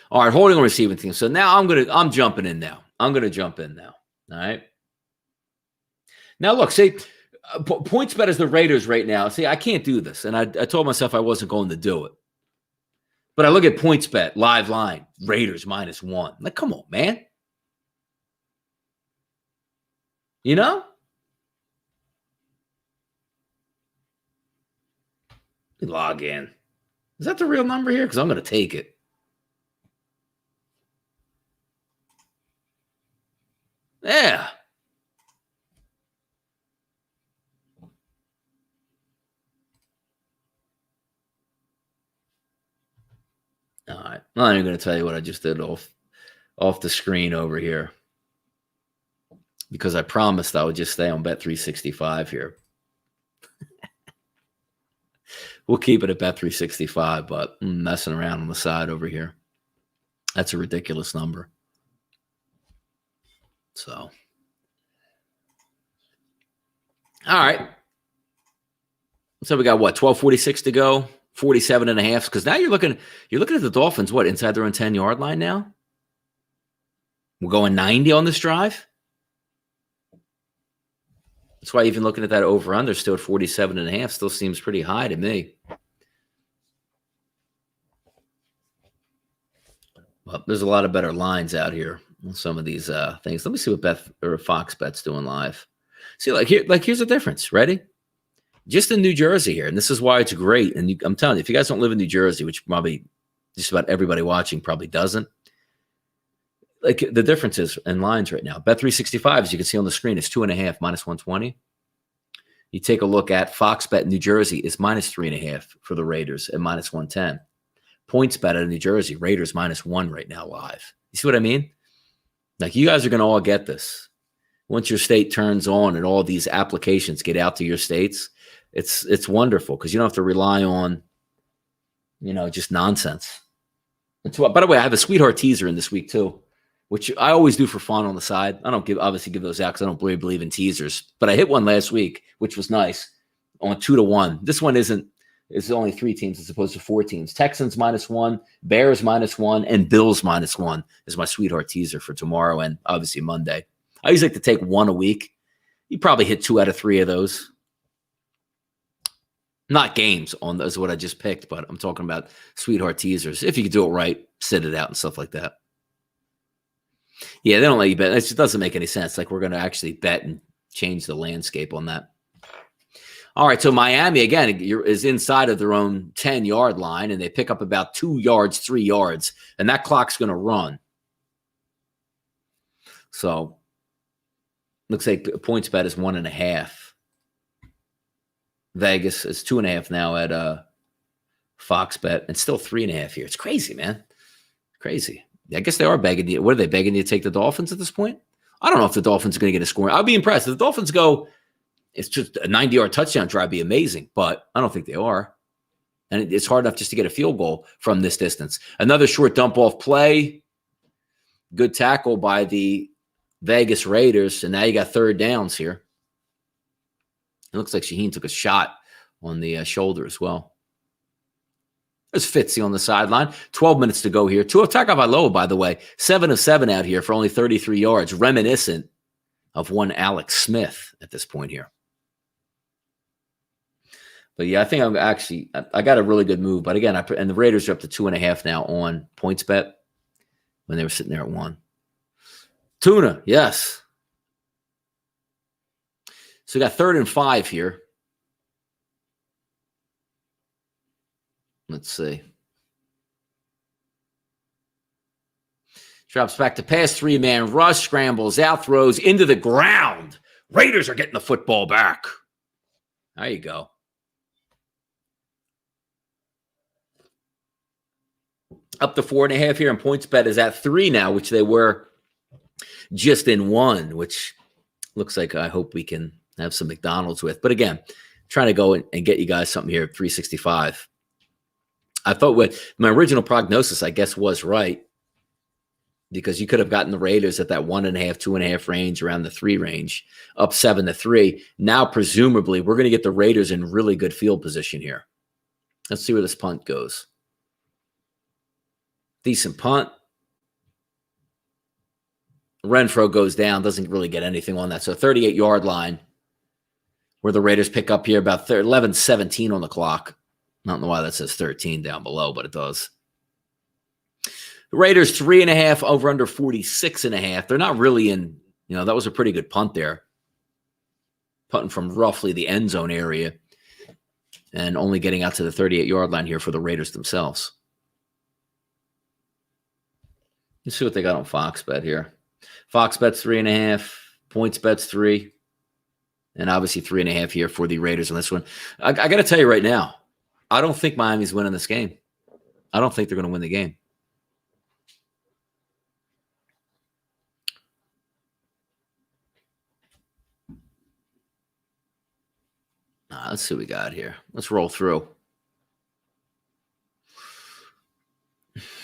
All right, holding on receiving team. So now I'm jumping in now. I'm going to jump in now. All right. Now, look, see, points bet as the Raiders right now. See, I can't do this. And I told myself I wasn't going to do it. But I look at points bet, live line, Raiders -1. Like, come on, man. Log in. Is that the real number here? Because I'm going to take it. Yeah. All right. I'm not even going to tell you what I just did off the screen over here because I promised I would just stay on Bet365 here. We'll keep it at Bet365, but I'm messing around on the side over here. That's a ridiculous number. So, all right. So we got what, 12:46 to go, 47.5. Because now you're looking at the Dolphins, what, inside their own 10-yard line now? We're going 90 on this drive. That's why even looking at that over-under still at 47.5 still seems pretty high to me. Well, there's a lot of better lines out here on some of these things. Let me see what Beth or Fox Bet's doing live. See, here's the difference. Ready? Just in New Jersey here, and this is why it's great. And I'm telling you, if you guys don't live in New Jersey, which probably just about everybody watching probably doesn't, like the differences in lines right now. Bet365, as you can see on the screen, is 2.5 minus 120. You take a look at Fox Bet New Jersey is minus 3.5 for the Raiders at minus 110. Points bet out of New Jersey, Raiders -1 right now live. You see what I mean? Like, you guys are going to all get this. Once your state turns on and all these applications get out to your states, it's wonderful because you don't have to rely on, just nonsense. By the way, I have a sweetheart teaser in this week too, which I always do for fun on the side. I don't obviously give those out because I don't believe in teasers. But I hit one last week, which was nice, on 2-1. This one it's only 3 teams as opposed to 4 teams. Texans -1, Bears -1, and Bills -1 is my sweetheart teaser for tomorrow and obviously Monday. I usually like to take one a week. You probably hit 2 out of 3 of those. Not games on those, what I just picked, but I'm talking about sweetheart teasers. If you can do it right, sit it out and stuff like that. Yeah, they don't let you bet. It just doesn't make any sense. Like, we're going to actually bet and change the landscape on that. All right, so Miami, again, is inside of their own 10-yard line, and they pick up about 2 yards, 3 yards, and that clock's going to run. So, looks like points bet is 1.5. Vegas is 2.5 now at Fox Bet, and still 3.5 here. It's crazy, man. Crazy. I guess they are begging you. What are they begging you to take the Dolphins at this point? I don't know if the Dolphins are going to get a score. I'll be impressed. If the Dolphins go, it's just a 90-yard touchdown drive, be amazing, but I don't think they are. And it's hard enough just to get a field goal from this distance. Another short dump-off play. Good tackle by the Vegas Raiders, and now you got third downs here. It looks like Shaheen took a shot on the shoulder as well. There's Fitzy on the sideline. 12 minutes to go here. Tua Tagovailoa, by the way, 7 of 7 out here for only 33 yards, reminiscent of one Alex Smith at this point here. But yeah, I think I got a really good move. But again, and the Raiders are up to 2.5 now on points bet when they were sitting there at 1. Tuna, yes. So we got 3rd and 5 here. Let's see. Drops back to pass, 3-man rush, scrambles out, throws into the ground. Raiders are getting the football back. There you go. Up to 4.5 here, and points bet is at 3 now, which they were just in 1, which looks like I hope we can have some McDonald's with. But again, trying to go and get you guys something here at 365. I thought with my original prognosis, I guess, was right, because you could have gotten the Raiders at that 1.5, 2.5 range, around the 3 range, up 7-3. Now, presumably, we're going to get the Raiders in really good field position here. Let's see where this punt goes. Decent punt. Renfro goes down, doesn't really get anything on that. So 38-yard line where the Raiders pick up here about 11:17 on the clock. I don't know why that says 13 down below, but it does. The Raiders 3.5 over under 46.5. They're not really in, that was a pretty good punt there. Punting from roughly the end zone area and only getting out to the 38-yard line here for the Raiders themselves. Let's see what they got on Fox Bet here. Fox Bet's 3.5, points bet's 3, and obviously 3.5 here for the Raiders on this one. I got to tell you right now, I don't think Miami's winning this game. I don't think they're going to win the game. Let's see what we got here. Let's roll through.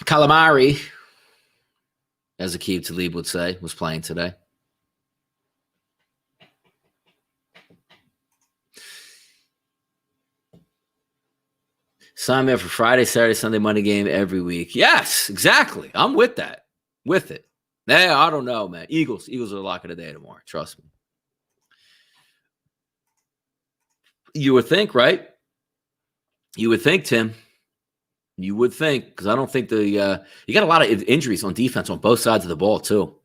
Calamari. as Aqib Talib would say, was playing today. Sign me up for Friday, Saturday, Sunday, Monday game every week. Yes, exactly. I'm with that. With it. Hey, I don't know, man. Eagles are the lock of the day tomorrow. Trust me. You would think, right? You would think, Tim. You would think, because I don't think you got a lot of injuries on defense on both sides of the ball, too.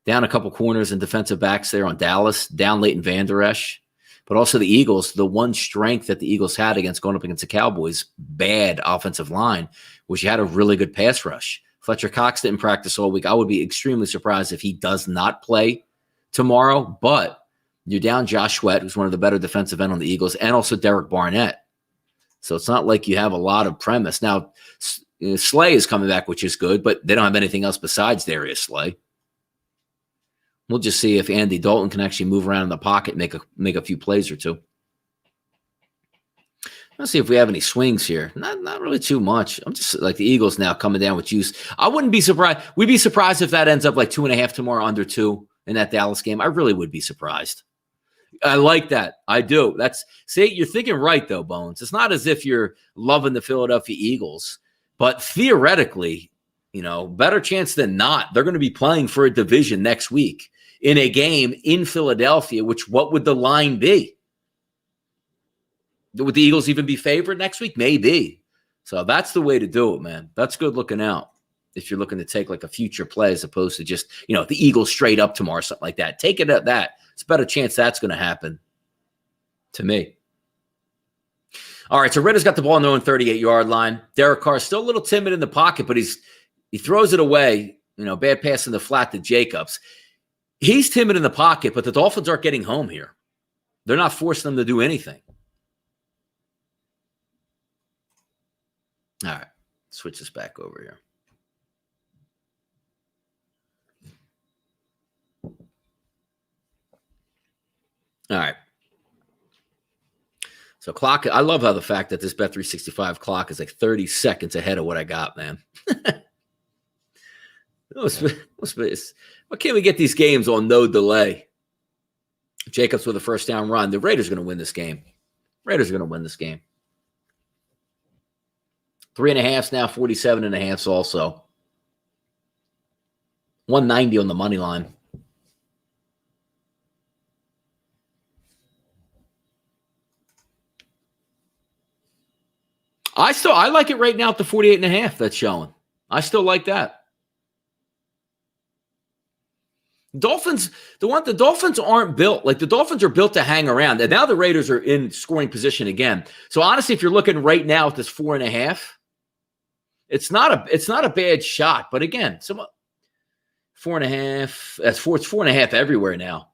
Down a couple corners and defensive backs there on Dallas, down Leighton Vander Esch. But also the Eagles, the one strength that the Eagles had going up against the Cowboys, bad offensive line, was you had a really good pass rush. Fletcher Cox didn't practice all week. I would be extremely surprised if he does not play tomorrow. But you're down Josh Sweat, who's one of the better defensive end on the Eagles, and also Derek Barnett. So it's not like you have a lot of premise. Now, Slay is coming back, which is good, but they don't have anything else besides Darius Slay. We'll just see if Andy Dalton can actually move around in the pocket and make a few plays or two. Let's see if we have any swings here. Not really too much. I'm just like the Eagles now coming down with juice. I wouldn't be surprised. We'd be surprised if that ends up like 2.5 tomorrow, under 2 in that Dallas game. I really would be surprised. I like that. I do. You're thinking right though, Bones. It's not as if you're loving the Philadelphia Eagles, but theoretically, better chance than not, they're going to be playing for a division next week in a game in Philadelphia, what would the line be? Would the Eagles even be favored next week? Maybe. So that's the way to do it, man. That's good looking out if you're looking to take like a future play as opposed to just, the Eagles straight up tomorrow or something like that. Take it at that. It's a better chance that's going to happen to me. All right, so Raiders got the ball on their own 38-yard line. Derek Carr still a little timid in the pocket, but he throws it away. Bad pass in the flat to Jacobs. He's timid in the pocket, but the Dolphins aren't getting home here. They're not forcing them to do anything. All right, switch this back over here. All right. So clock, I love how the fact that this Bet365 clock is like 30 seconds ahead of what I got, man. Why can't we get these games on no delay? Jacobs with a first down run. The Raiders are going to win this game. 3.5 now, 47.5 also. 190 on the money line. I like it right now at the 48.5 that's showing. I still like that. The Dolphins aren't built. Like the Dolphins are built to hang around. And now the Raiders are in scoring position again. So honestly, if you're looking right now at this 4.5, it's not a bad shot. But again, 4.5, it's 4.5 everywhere now.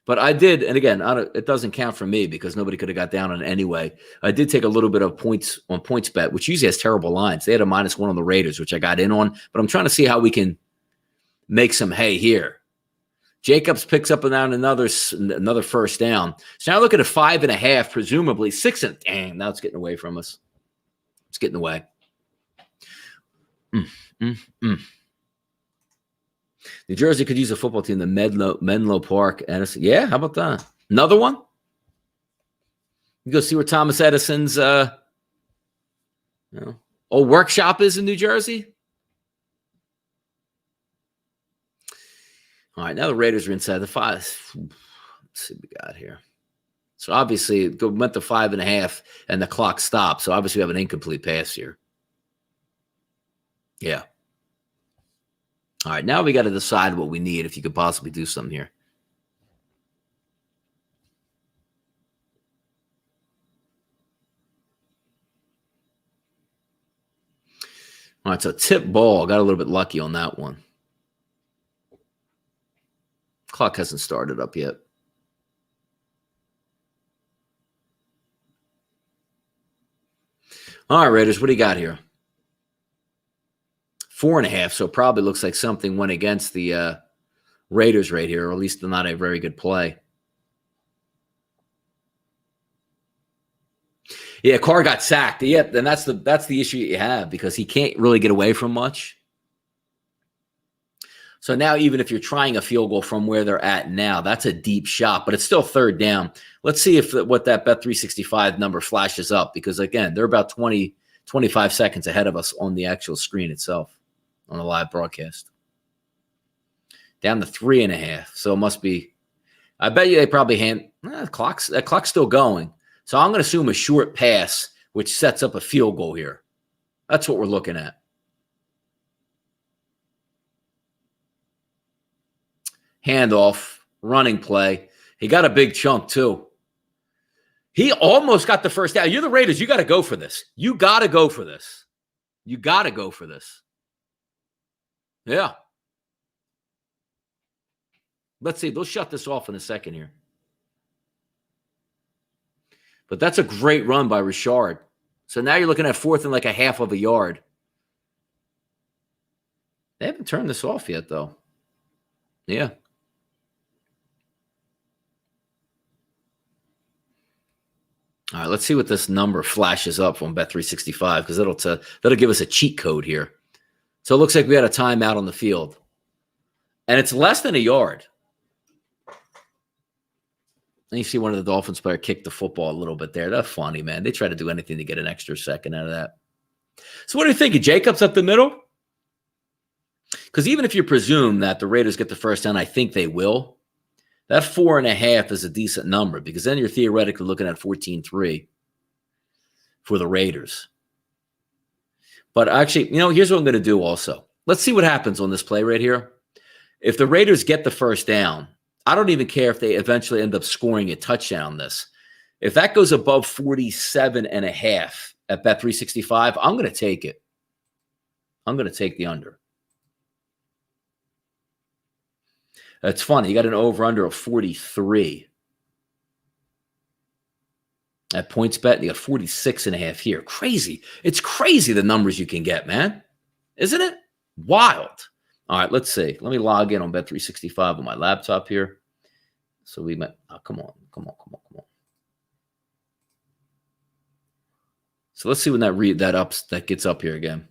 But I did, and again, it doesn't count for me because nobody could have got down on it anyway. I did take a little bit of points on PointsBet, which usually has terrible lines. They had a -1 on the Raiders, which I got in on. But I'm trying to see how we can make some hay here. Jacobs picks up another first down. So now look at a 5.5, presumably 6. Dang, now it's getting away from us. It's getting away. New Jersey could use a football team, the Menlo Park Edison. Yeah, how about that? Another one? You go see where Thomas Edison's old workshop is in New Jersey. All right, now the Raiders are inside the 5. Let's see what we got here. So obviously it went to 5.5 and the clock stopped. So obviously we have an incomplete pass here. Yeah. All right, now we got to decide what we need if you could possibly do something here. All right, so tip ball. Got a little bit lucky on that one. Clock hasn't started up yet. All right, Raiders, what do you got here? 4.5, so it probably looks like something went against the Raiders right here, or at least not a very good play. Yeah, Carr got sacked. Yeah, and that's the issue you have because he can't really get away from much. So now even if you're trying a field goal from where they're at now, that's a deep shot, but it's still third down. Let's see if what that Bet365 number flashes up, because, again, they're about 20, 25 seconds ahead of us on the actual screen itself on the live broadcast. Down to 3.5. So it must be – I bet you they probably that clock's still going. So I'm going to assume a short pass, which sets up a field goal here. That's what we're looking at. Handoff, running play. He got a big chunk too. He almost got the first down. You're the Raiders. You got to go for this. You got to go for this. You got to go for this. Yeah. Let's see. They'll shut this off in a second here. But that's a great run by Richard. So now you're looking at fourth and like a half of a yard. They haven't turned this off yet, though. Yeah. All right, let's see what this number flashes up on Bet365, because that'll give us a cheat code here. So it looks like we had a timeout on the field. And it's less than a yard. And you see one of the Dolphins player kick the football a little bit there. That's funny, man. They try to do anything to get an extra second out of that. So what are you thinking? Jacobs up the middle? Because even if you presume that the Raiders get the first down, I think they will. That 4.5 is a decent number, because then you're theoretically looking at 14-3 for the Raiders. But actually, here's what I'm going to do also. Let's see what happens on this play right here. If the Raiders get the first down, I don't even care if they eventually end up scoring a touchdown this. If that goes above 47.5 at Bet365, I'm going to take it. I'm going to take the under. That's funny. You got an over-under of 43 at PointsBet, and you got 46.5 here. Crazy. It's crazy the numbers you can get, man. Isn't it? Wild. All right, let's see. Let me log in on Bet365 on my laptop here. So we might – come on. So let's see when that gets up here again.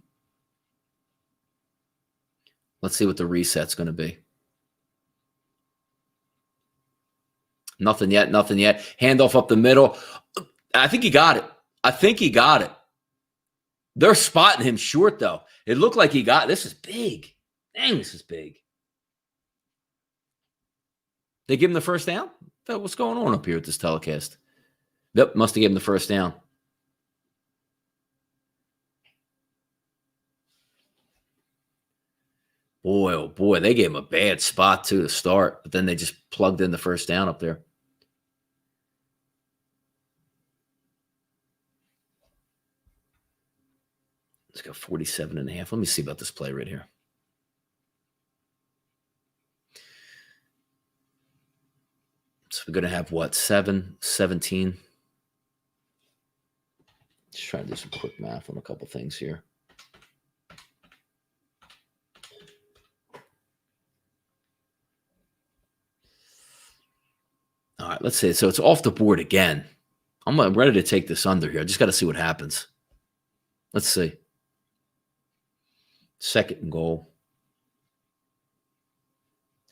Let's see what the reset's going to be. Nothing yet. Handoff up the middle. I think he got it. They're spotting him short, though. It looked like he got – this is big. Dang, this is big. They give him the first down? What's going on up here with this telecast? Yep, must have given him the first down. Boy, oh boy, they gave him a bad spot, too, to start. But then they just plugged in the first down up there. Let's go 47.5. Let me see about this play right here. So we're going to have what? 17. Just trying to do some quick math on a couple things here. All right, let's see. So it's off the board again. I'm ready to take this under here. I just got to see what happens. Let's see. Second and goal.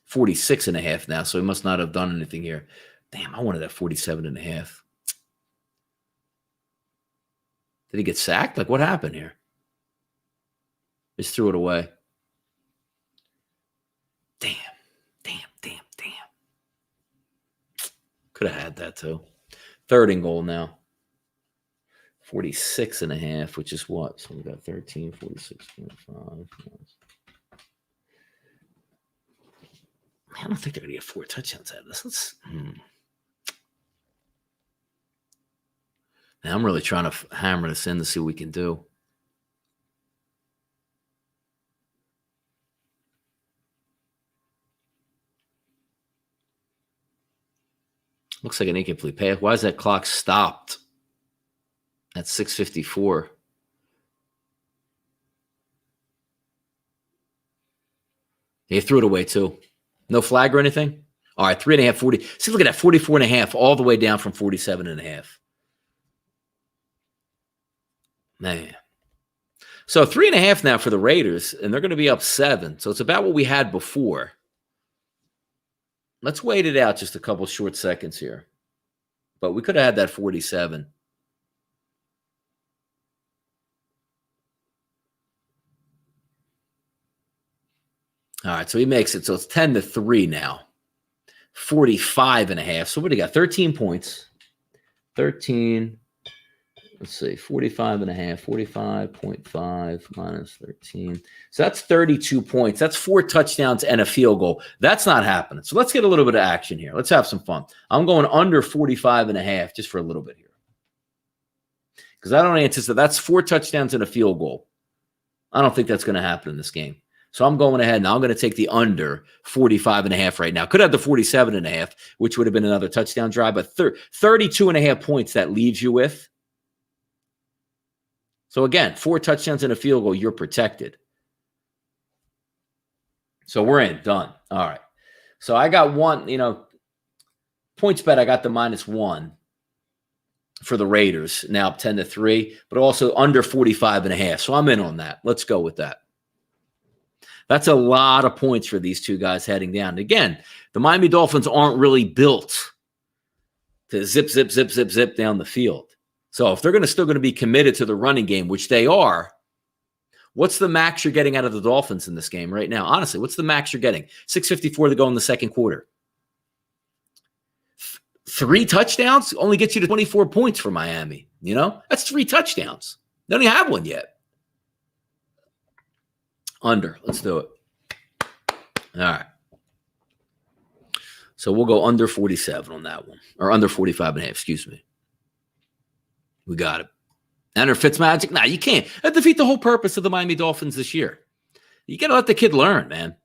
46.5 now, so he must not have done anything here. Damn, I wanted that 47.5. Did he get sacked? Like, what happened here? Just threw it away. Damn. Could have had that, too. Third and goal now. 46.5, which is what? So we got 13, 46.5. I don't think they're going to get 4 touchdowns out of this. Now I'm really trying to hammer this in to see what we can do. Looks like an incomplete pass. Why is that clock stopped at 6:54? They threw it away too. No flag or anything? All right, 3.5, 40. See, look at that, 44.5, all the way down from 47.5. Man. So 3.5 now for the Raiders, and they're going to be up 7. So it's about what we had before. Let's wait it out just a couple short seconds here. But we could have had that 47. All right, so he makes it. So it's 10-3 now. 45.5. So what do you got? 13 points. 13. Let's see. 45.5. 45.5 minus 13. So that's 32 points. That's 4 touchdowns and a field goal. That's not happening. So let's get a little bit of action here. Let's have some fun. I'm going under 45.5 just for a little bit here. Because I don't anticipate. That's 4 touchdowns and a field goal. I don't think that's going to happen in this game. So I'm going ahead, and I'm going to take the under 45.5 right now. Could have the 47.5, which would have been another touchdown drive, but 32.5 points that leaves you with. So again, 4 touchdowns and a field goal, you're protected. So we're in, done. All right. So I got one, points bet, I got the -1 for the Raiders, now up 10-3, but also under 45.5. So I'm in on that. Let's go with that. That's a lot of points for these two guys heading down. And again, the Miami Dolphins aren't really built to zip down the field. So if they're still going to be committed to the running game, which they are, what's the max you're getting out of the Dolphins in this game right now? Honestly, what's the max you're getting? 6:54 to go in the second quarter. 3 touchdowns only gets you to 24 points for Miami. That's 3 touchdowns. They don't even have one yet. Under. Let's do it. All right. So we'll go under 47 on that one. Or under 45.5, excuse me. We got it. Enter Fitzmagic. Nah, you can't. That defeat the whole purpose of the Miami Dolphins this year. You got to let the kid learn, man.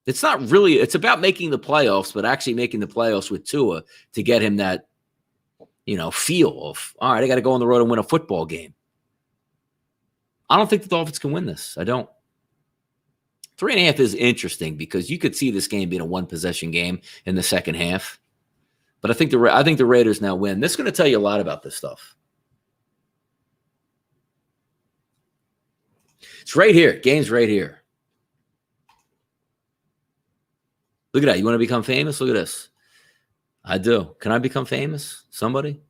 It's not really, it's about making the playoffs, but actually making the playoffs with Tua to get him that, feel of, all right, I got to go on the road and win a football game. I don't think the Dolphins can win this. I don't. 3.5 is interesting because you could see this game being a 1-possession game in the second half. But I think the Raiders now win. This is going to tell you a lot about this stuff. It's right here. Game's right here. Look at that. You want to become famous? Look at this. I do. Can I become famous? Somebody?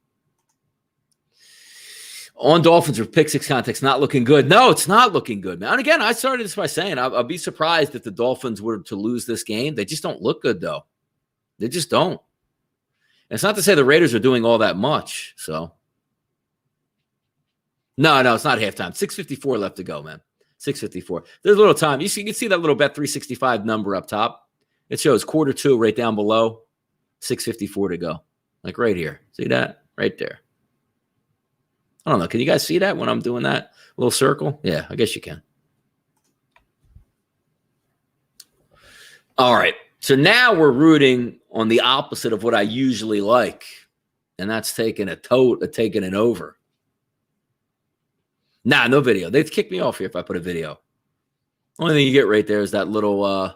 On Dolphins with pick 6 context, not looking good. No, it's not looking good, man. And again, I started this by saying I'll be surprised if the Dolphins were to lose this game. They just don't look good, though. They just don't. And it's not to say the Raiders are doing all that much. So, no, it's not halftime. 6:54 left to go, man. 6:54. There's a little time. You can see that little Bet 365 number up top. It shows quarter 2 right down below. 6:54 to go. Like right here. See that? Right there. I don't know. Can you guys see that when I'm doing that little circle? Yeah, I guess you can. All right. So now we're rooting on the opposite of what I usually like, and that's taking an over. Nah, no video. They'd kick me off here if I put a video. Only thing you get right there is that little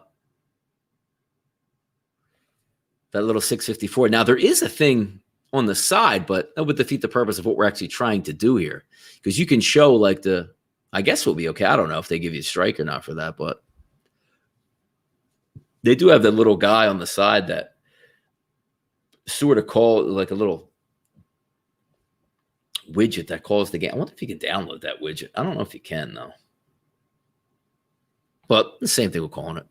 6:54. Now there is a thing on the side, but that would defeat the purpose of what we're actually trying to do here. Because you can show I guess we'll be okay. I don't know if they give you a strike or not for that, but they do have that little guy on the side that sort of call like a little widget that calls the game. I wonder if you can download that widget. I don't know if you can, though. But the same thing we're calling it.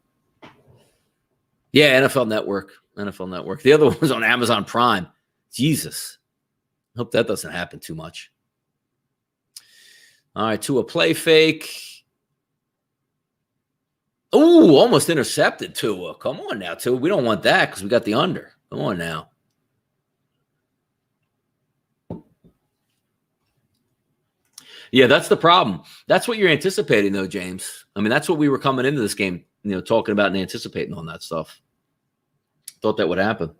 Yeah, NFL Network. The other one was on Amazon Prime. Jesus. Hope that doesn't happen too much. All right, to a play fake. Ooh, almost intercepted Tua. Come on now, Tua. We don't want that because we got the under. Come on now. Yeah, that's the problem. That's what you're anticipating, though, James. I mean, that's what we were coming into this game, talking about and anticipating on that stuff. Thought that would happen.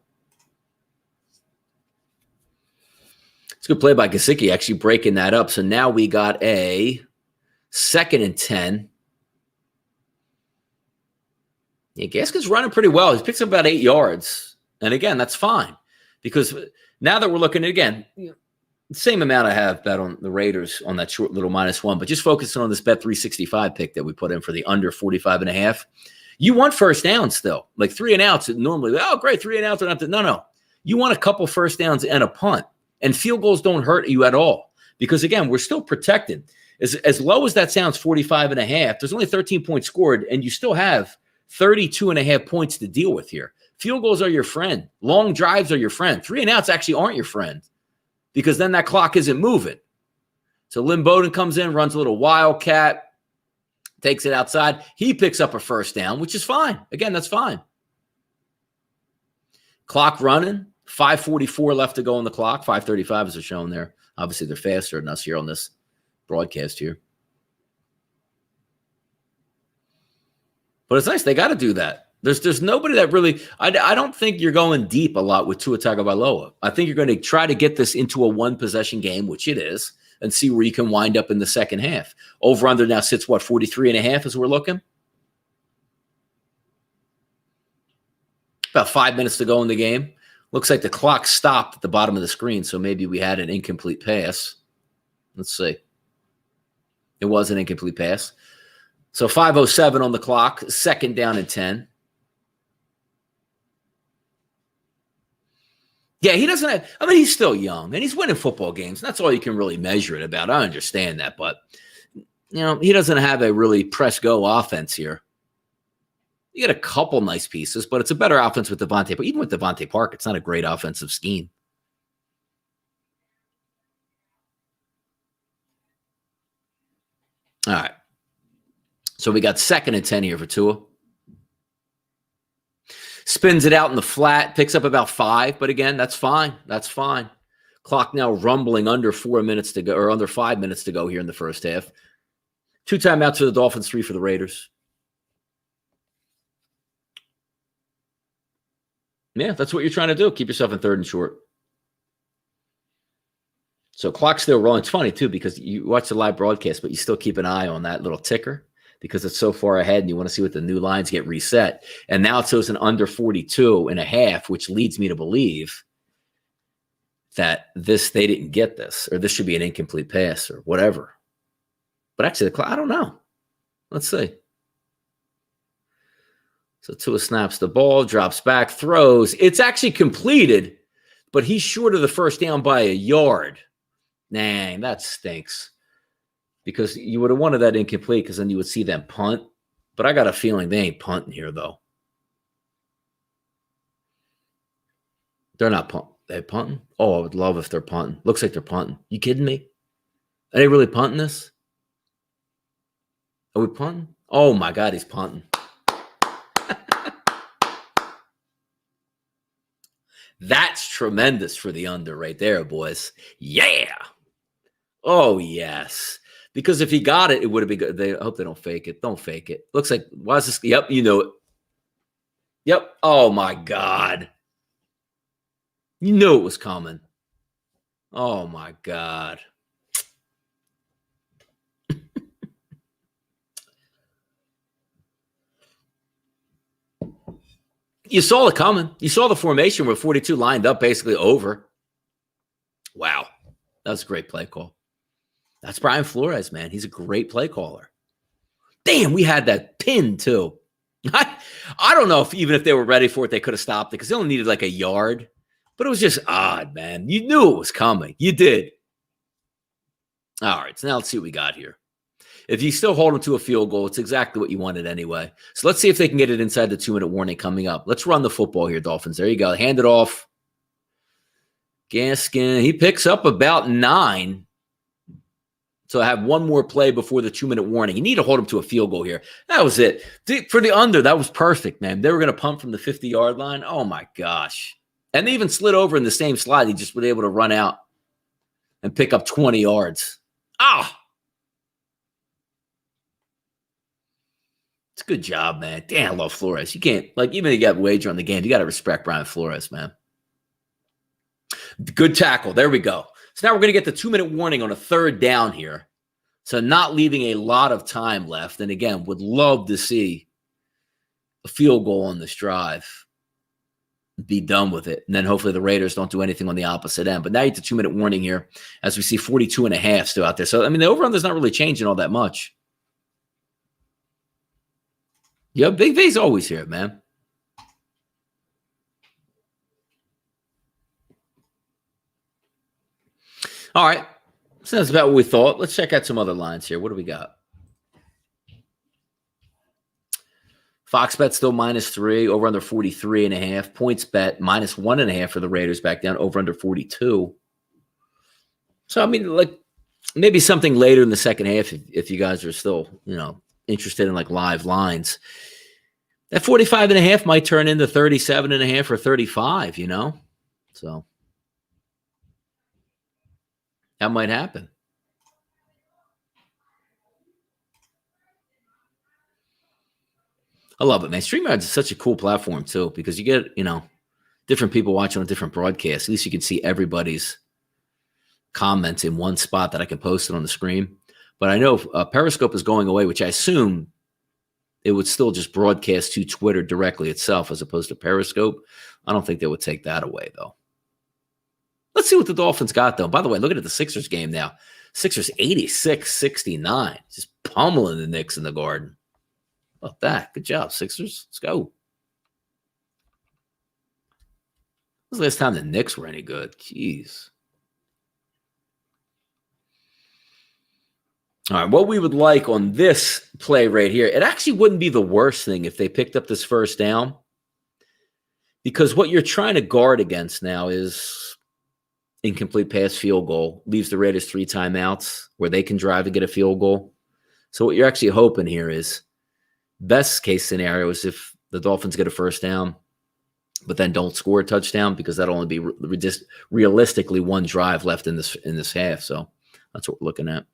It's a good play by Gesicki, actually breaking that up. So now we got a 2nd and 10. Yeah, Gaskin's running pretty well. He picks up about 8 yards. And again, that's fine. Because now that we're looking at, again, Same amount I have bet on the Raiders on that short little -1, but just focusing on this bet 365 pick that we put in for the under 45.5. You want first downs still, like 3 and outs. Normally, oh, great, 3 and outs. No. You want a couple first downs and a punt, and field goals don't hurt you at all because, again, we're still protected. As low as that sounds, 45.5, there's only 13 points scored, and you still have 32.5 points to deal with here. Field goals are your friend. Long drives are your friend. 3 and outs actually aren't your friend because then that clock isn't moving. So Lynn Bowden comes in, runs a little wildcat, takes it outside. He picks up a first down, which is fine. Again, that's fine. Clock running, 5:44 left to go on the clock. 5:35 is shown there. Obviously, they're faster than us here on this broadcast here. But it's nice. They got to do that. There's nobody that really – I don't think you're going deep a lot with Tua Tagovailoa. I think you're going to try to get this into a one-possession game, which it is, and see where you can wind up in the second half. Over-under now sits, 43.5 as we're looking? About 5 minutes to go in the game. Looks like the clock stopped at the bottom of the screen, so maybe we had an incomplete pass. Let's see. It was an incomplete pass. So 5:07 on the clock, second down and 10. Yeah, he doesn't have – he's still young, and he's winning football games. And that's all you can really measure it about. I understand that, but, he doesn't have a really press-go offense here. You get a couple nice pieces, but it's a better offense with Devontae. But even with Devontae Parker, it's not a great offensive scheme. All right. So we got second and 10 here for Tua. Spins it out in the flat, picks up about 5, but again, that's fine. That's fine. Clock now rumbling under 4 minutes to go, or under 5 minutes to go here in the first half. 2 timeouts for the Dolphins, 3 for the Raiders. Yeah, that's what you're trying to do. Keep yourself in third and short. So clock's still rolling. It's funny, too, because you watch the live broadcast, but you still keep an eye on that little ticker because it's so far ahead and you want to see what the new lines get reset. And now it shows an under 42.5, which leads me to believe that they didn't get this, or this should be an incomplete pass or whatever. But actually, the clock, I don't know. Let's see. So Tua snaps the ball, drops back, throws. It's actually completed, but he's short of the first down by a yard. Dang, that stinks. Because you would have wanted that incomplete because then you would see them punt. But I got a feeling they ain't punting here, though. They're not punting. They punting? Oh, I would love if they're punting. Looks like they're punting. You kidding me? Are they really punting this? Are we punting? Oh, my God, he's punting. That's tremendous for the under right there, boys. Yeah. Oh, yes. Because if he got it, it would have been good. I hope they don't fake it. Don't fake it. Looks like, why is this? Yep, you know it. Yep. Oh, my God. You knew it was coming. Oh, my God. You saw it coming. You saw the formation where 42 lined up basically over. Wow. That was a great play call. That's Brian Flores, man. He's a great play caller. Damn, we had that pin too. I don't know if they were ready for it, they could have stopped it because they only needed like a yard. But it was just odd, man. You knew it was coming. You did. All right, so now let's see what we got here. If you still hold them to a field goal, it's exactly what you wanted anyway. So let's see if they can get it inside the 2-minute warning coming up. Let's run the football here, Dolphins. There you go. Hand it off. Gaskin, he picks up about 9. So I have one more play before the 2-minute warning. You need to hold them to a field goal here. That was it. For the under, that was perfect, man. They were going to pump from the 50-yard line. Oh, my gosh. And they even slid over in the same slide. He just was able to run out and pick up 20 yards. Ah! It's a good job, man. Damn, I love Flores. You can't, even if you got a wager on the game, you got to respect Brian Flores, man. Good tackle. There we go. So now we're going to get the 2-minute warning on a third down here. So not leaving a lot of time left. And again, would love to see a field goal on this drive. be done with it. And then hopefully the Raiders don't do anything on the opposite end. But now you get the 2-minute warning here as we see 42.5 still out there. So, I mean, the over-under's not really changing all that much. Yeah, Big V's always here, man. All right. So that's about what we thought. Let's check out some other lines here. What do we got? Fox bet still -3, over under 43.5. Points bet -1.5 for the Raiders back down, over under 42. So, I mean, like maybe something later in the second half if you guys are still, interested in like live lines. That 45.5 might turn into 37.5 or 35, So that might happen. I love it, man. StreamYard is such a cool platform, too, because you get, different people watching on different broadcasts. At least you can see everybody's comments in one spot that I can post it on the screen. But I know Periscope is going away, which I assume it would still just broadcast to Twitter directly itself as opposed to Periscope. I don't think they would take that away, though. Let's see what the Dolphins got, though. By the way, looking at the Sixers game now. Sixers 86-69. Just pummeling the Knicks in the Garden. How about that? Good job, Sixers. Let's go. When was the last time the Knicks were any good? Jeez. All right, what we would like on this play right here, it actually wouldn't be the worst thing if they picked up this first down, because what you're trying to guard against now is incomplete pass field goal, leaves the Raiders 3 timeouts where they can drive and get a field goal. So what you're actually hoping here is best case scenario is if the Dolphins get a first down, but then don't score a touchdown, because that'll only be realistically one drive left in this half. So that's what we're looking at.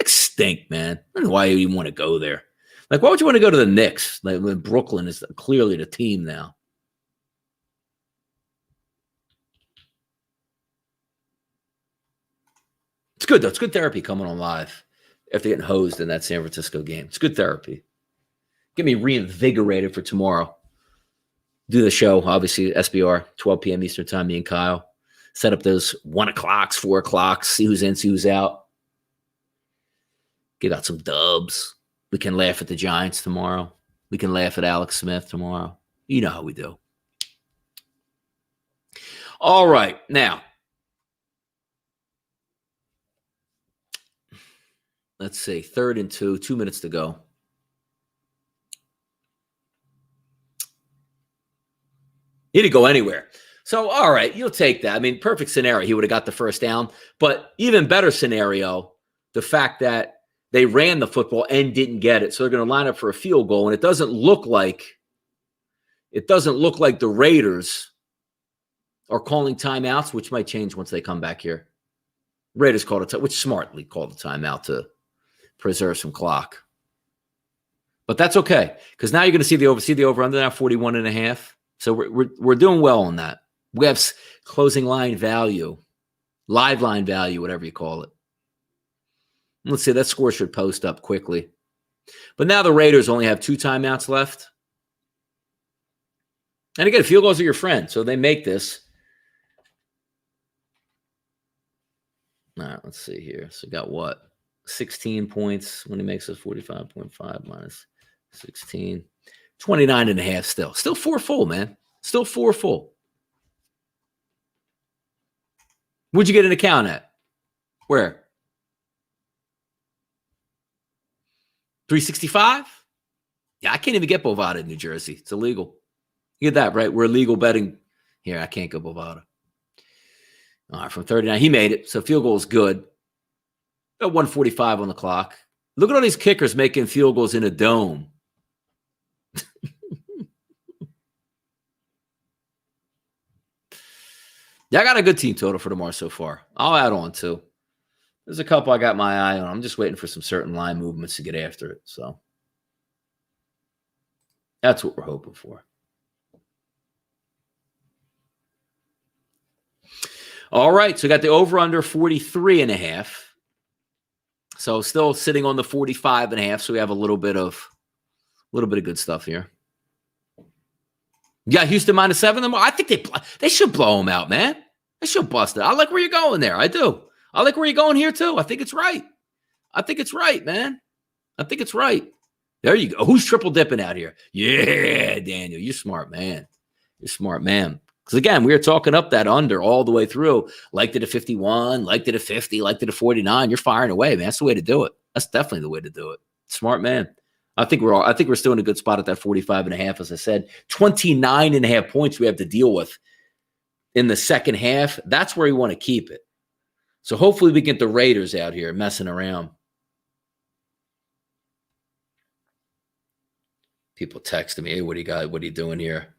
Stink, man. I don't know why you even want to go there. Like, why would you want to go to the Knicks? Like, when Brooklyn is clearly the team now. It's good, though. It's good therapy coming on live after getting hosed in that San Francisco game. It's good therapy. Get me reinvigorated for tomorrow. Do the show, obviously, SBR, 12 p.m. Eastern time, me and Kyle. Set up those 1 o'clocks, 4 o'clocks, see who's in, see who's out. Get out some dubs. We can laugh at the Giants tomorrow. We can laugh at Alex Smith tomorrow. You know how we do. All right. Now, let's see. 3rd and 2. 2 minutes to go. He didn't go anywhere. So, all right, you'll take that. I mean, perfect scenario. He would have got the first down. But even better scenario, the fact that they ran the football and didn't get it. So they're going to line up for a field goal. And it doesn't look like the Raiders are calling timeouts, which might change once they come back here. Raiders called it, which smartly called a timeout to preserve some clock. But that's okay, because now you're going to see the over under now 41.5. So we're doing well on that. We have closing line value, live line value, whatever you call it. Let's see, that score should post up quickly. But now the Raiders only have 2 timeouts left. And again, field goals are your friend, so they make this. All right, let's see here. So got what? 16 points when he makes us 45.5 minus 16. 29.5 still. Still 4 full, man. Still 4 full. Where'd you get an account at? Where? 365? Yeah, I can't even get Bovada in New Jersey. It's illegal. You get that, right? We're illegal betting. Here, I can't go Bovada. All right, from 39. He made it. So field goal is good. Got 145 on the clock. Look at all these kickers making field goals in a dome. Yeah, I got a good team total for tomorrow so far. I'll add on too. There's a couple I got my eye on. I'm just waiting for some certain line movements to get after it. So that's what we're hoping for. All right. So we got the over under 43.5. So still sitting on the 45.5. So we have a little bit of good stuff here. Yeah, Houston -7. I think they should blow them out, man. They should bust it. I like where you're going there. I do. I like where you're going here too. I think it's right. I think it's right, man. I think it's right. There you go. Who's triple dipping out here? Yeah, Daniel. You're smart, man. You're smart, man. Because again, we were talking up that under all the way through. Liked it at 51, liked it at 50, liked it at 49. You're firing away, man. That's the way to do it. That's definitely the way to do it. Smart man. I think we're still in a good spot at that 45.5. As I said, 29.5 points we have to deal with in the second half. That's where we want to keep it. So hopefully we get the Raiders out here messing around. People texting me, hey, what do you got? What are you doing here?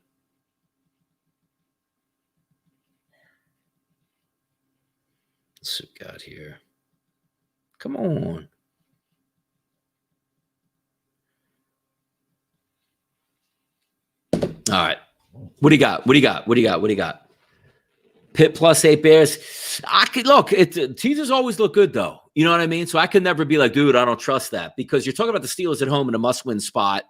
What's we got here? Come on. All right. What do you got? What do you got? What do you got? What do you got? Pitt +8 Bears. I could look. Teasers always look good, though. You know what I mean? So I could never be like, dude, I don't trust that, because you're talking about the Steelers at home in a must-win spot.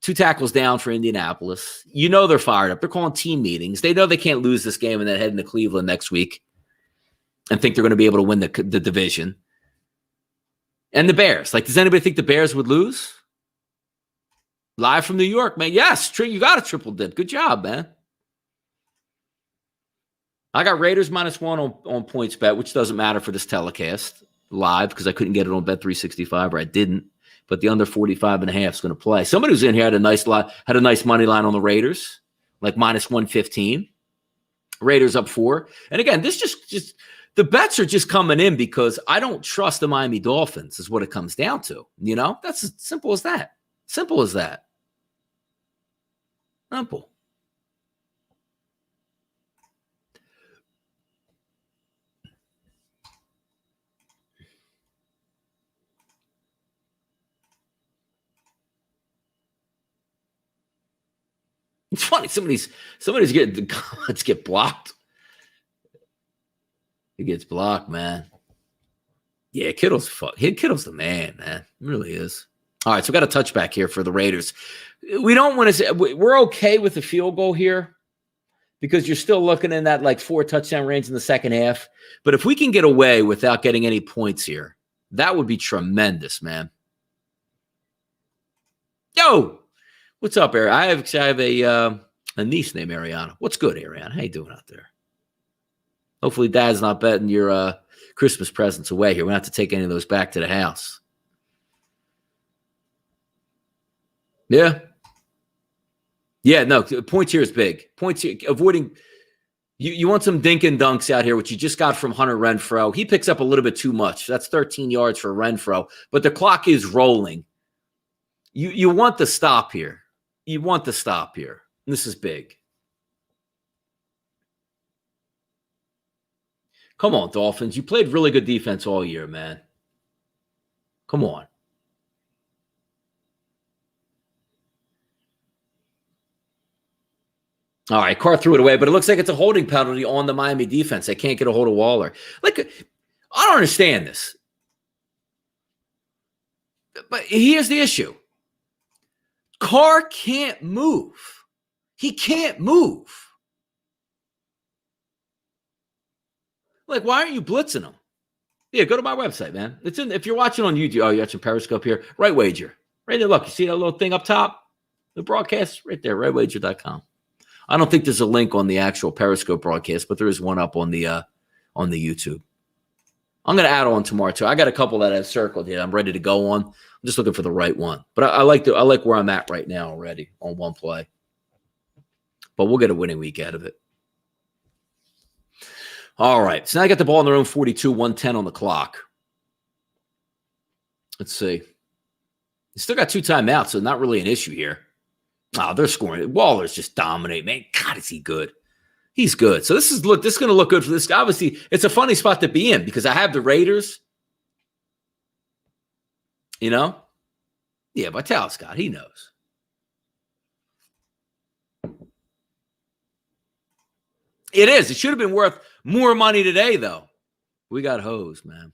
2 tackles down for Indianapolis. You know they're fired up. They're calling team meetings. They know they can't lose this game and then head into Cleveland next week and think they're going to be able to win the division. And the Bears. Like, does anybody think the Bears would lose? Live from New York, man. Yes, you got a triple dip. Good job, man. I got Raiders -1 on PointsBet, which doesn't matter for this telecast live because I couldn't get it on Bet365, or I didn't. But the under 45.5 is going to play. Somebody who's in here had a nice money line on the Raiders, like -115. Raiders up 4. And again, this just the bets are just coming in because I don't trust the Miami Dolphins is what it comes down to. You know, that's as simple as that. Simple as that. Simple. It's funny. Somebody's getting the comments get blocked. It gets blocked, man. Yeah, Kittle's the man, man. It really is. All right, so we got a touchback here for the Raiders. We don't want to say we're okay with the field goal here because you're still looking in that like 4 touchdown range in the second half. But if we can get away without getting any points here, that would be tremendous, man. Yo, what's up, Ariana? I have a niece named Ariana. What's good, Ariana? How you doing out there? Hopefully, Dad's not betting your Christmas presents away here. We don't have to take any of those back to the house. Yeah. Yeah, no, points here is big. Points here, avoiding you want some dink and dunks out here, which you just got from Hunter Renfrow. He picks up a little bit too much. That's 13 yards for Renfrow, but the clock is rolling. You want the stop here. You want the stop here. This is big. Come on, Dolphins. You played really good defense all year, man. Come on. All right, Carr threw it away, but it looks like it's a holding penalty on the Miami defense. They can't get a hold of Waller. Like, I don't understand this. But here's the issue. Carr can't move. He can't move. Like, why aren't you blitzing him? Yeah, go to my website, man. It's in. If you're watching on YouTube, you're watching Periscope here. Right Wager. Right there, look. You see that little thing up top? The broadcast? Right there, rightwager.com. I don't think there's a link on the actual Periscope broadcast, but there is one up on the YouTube. I'm going to add on tomorrow, too. I got a couple that I've circled here. I'm ready to go on. I'm just looking for the right one. But I like where I'm at right now already on one play. But we'll get a winning week out of it. All right. So now I got the ball in their own 42, 110 on the clock. Let's see. You still got 2 timeouts, so not really an issue here. Oh, they're scoring. Waller's just dominating, man. God, is he good? He's good. So this is going to look good for this guy. Obviously, it's a funny spot to be in because I have the Raiders. You know? Yeah, Vitale Scott, he knows. It is. It should have been worth more money today, though. We got hosed, man.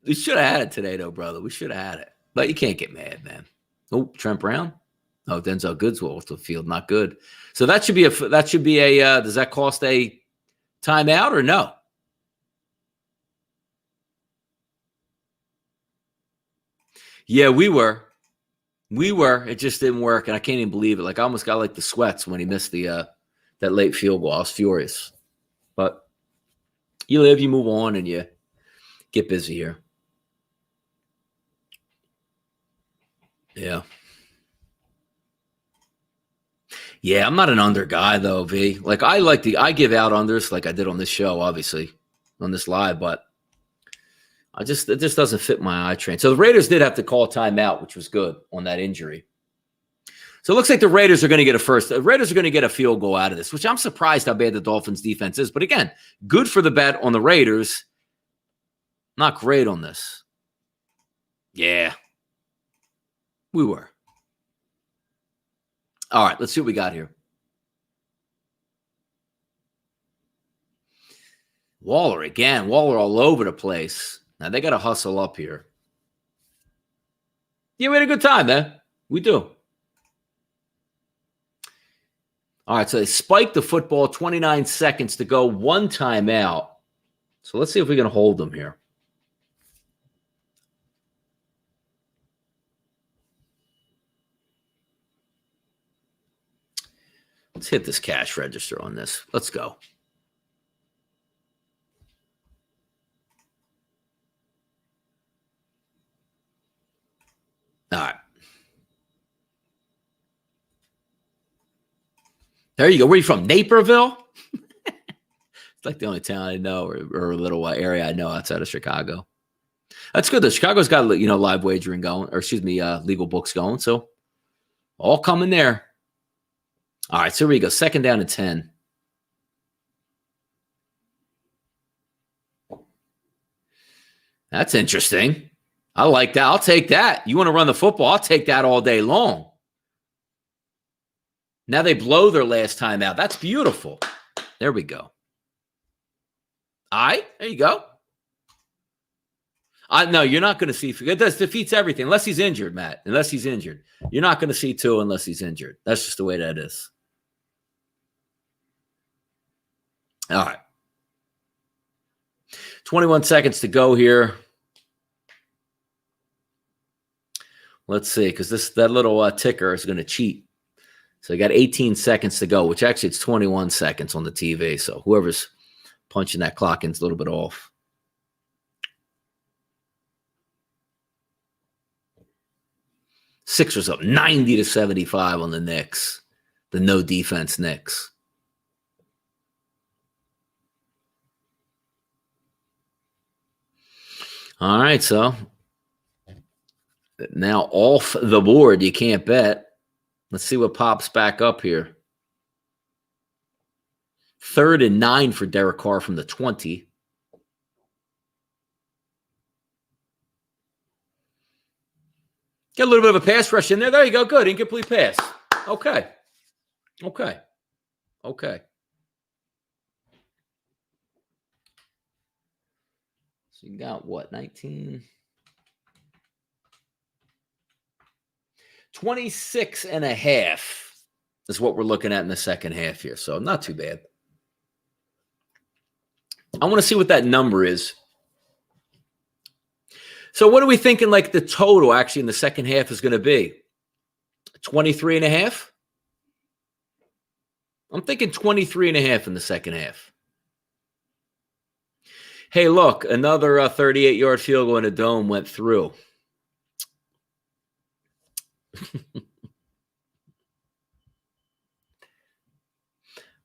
We should have had it today, though, brother. We should have had it. But you can't get mad, man. Oh, Trent Brown. Oh, Denzel Goods will off the field. Not good. So that should be a. Does that cost a timeout or no? Yeah, we were. It just didn't work, and I can't even believe it. Like I almost got like the sweats when he missed the that late field goal. I was furious. But you live, you move on, and you get busy here. Yeah. Yeah, I'm not an under guy though, V. Like I give out unders like I did on this show, obviously, on this live, but it just doesn't fit my eye train. So the Raiders did have to call a timeout, which was good on that injury. So it looks like the Raiders are going to get The Raiders are going to get a field goal out of this, which I'm surprised how bad the Dolphins defense is. But again, good for the bet on the Raiders. Not great on this. Yeah, we were. All right, let's see what we got here. Waller again. Waller all over the place. Now they got to hustle up here. Yeah, we had a good time, man. We do. All right, so they spiked the football, 29 seconds to go, one timeout. So let's see if we can hold them here. Let's hit this cash register on this. Let's go. All right. There you go. Where are you from? Naperville? It's like the only town I know or a little area I know outside of Chicago. That's good. Chicago's got, live wagering going, or legal books going. So all coming there. All right, so here we go. Second down and 10. That's interesting. I like that. I'll take that. You want to run the football? I'll take that all day long. Now they blow their last time out. That's beautiful. There we go. All right, there you go. No, you're not going to see. It defeats everything unless he's injured, Matt. Unless he's injured. You're not going to see two unless he's injured. That's just the way that is. All right. 21 seconds to go here. Let's see, because that little ticker is going to cheat. So you got 18 seconds to go, which actually it's 21 seconds on the TV. So whoever's punching that clock in is a little bit off. Sixers up 90-75 on the Knicks. The no defense Knicks. All right, so now off the board. You can't bet. Let's see what pops back up here. 3rd and 9 for Derek Carr from the 20. Get a little bit of a pass rush in there. There you go. Good. Incomplete pass. Okay. So you got what? 19? 26 and a half is what we're looking at in the second half here. So not too bad. I want to see what that number is. So what are we thinking like the total actually in the second half is going to be? 23 and a half? I'm thinking 23 and a half in the second half. Hey, look, another 38-yard field goal in a dome went through.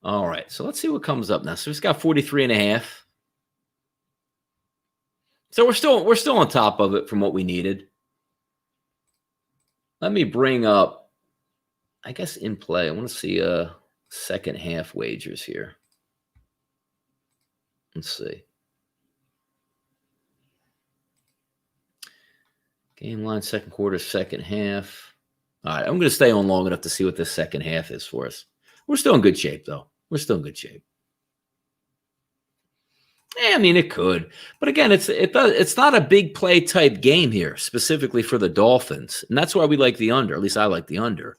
All right, so let's see what comes up now. So it's got 43 and a half. So we're still on top of it from what we needed. Let me bring up, I guess in play, I want to see second half wagers here. Let's see. Game line, second quarter, second half. All right, I'm going to stay on long enough to see what this second half is for us. We're still in good shape, though. We're still in good shape. Yeah, I mean, it could, but again, it's not a big play type game here, specifically for the Dolphins, and that's why we like the under. At least I like the under,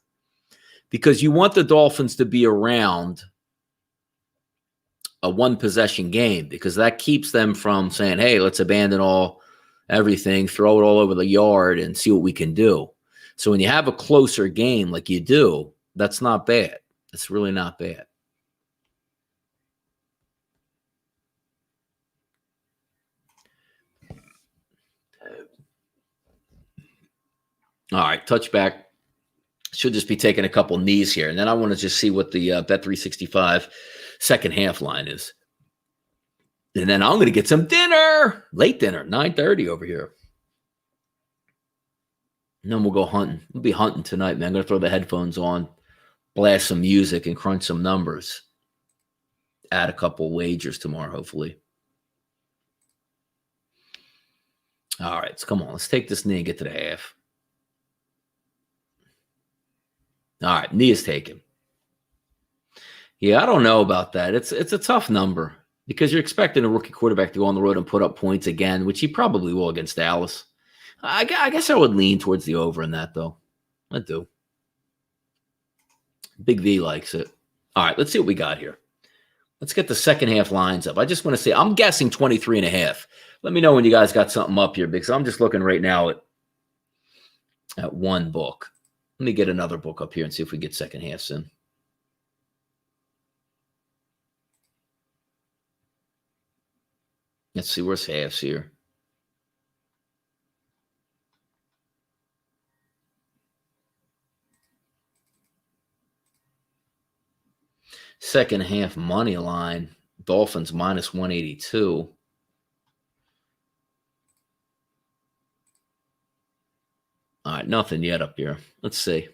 because you want the Dolphins to be around a one possession game, because that keeps them from saying, "Hey, let's abandon everything, throw it all over the yard, and see what we can do." So when you have a closer game like you do, that's not bad. It's really not bad. All right, touchback. Should just be taking a couple knees here. And then I want to just see what the Bet365 second half line is. And then I'm going to get some dinner. Late dinner, 9:30 over here. And then we'll go hunting. We'll be hunting tonight, man. I'm going to throw the headphones on, blast some music, and crunch some numbers. Add a couple wagers tomorrow, hopefully. All right, so come on. Let's take this knee and get to the half. All right, knee is taken. Yeah, I don't know about that. It's a tough number because you're expecting a rookie quarterback to go on the road and put up points again, which he probably will against Dallas. I guess I would lean towards the over in that, though. I do. Big V likes it. All right, let's see what we got here. Let's get the second half lines up. I just want to say, I'm guessing 23.5. Let me know when you guys got something up here, because I'm just looking right now at one book. Let me get another book up here and see if we get second halves in. Let's see, where's halves here? Second half money line, Dolphins minus 182. All right, nothing yet up here. Let's see.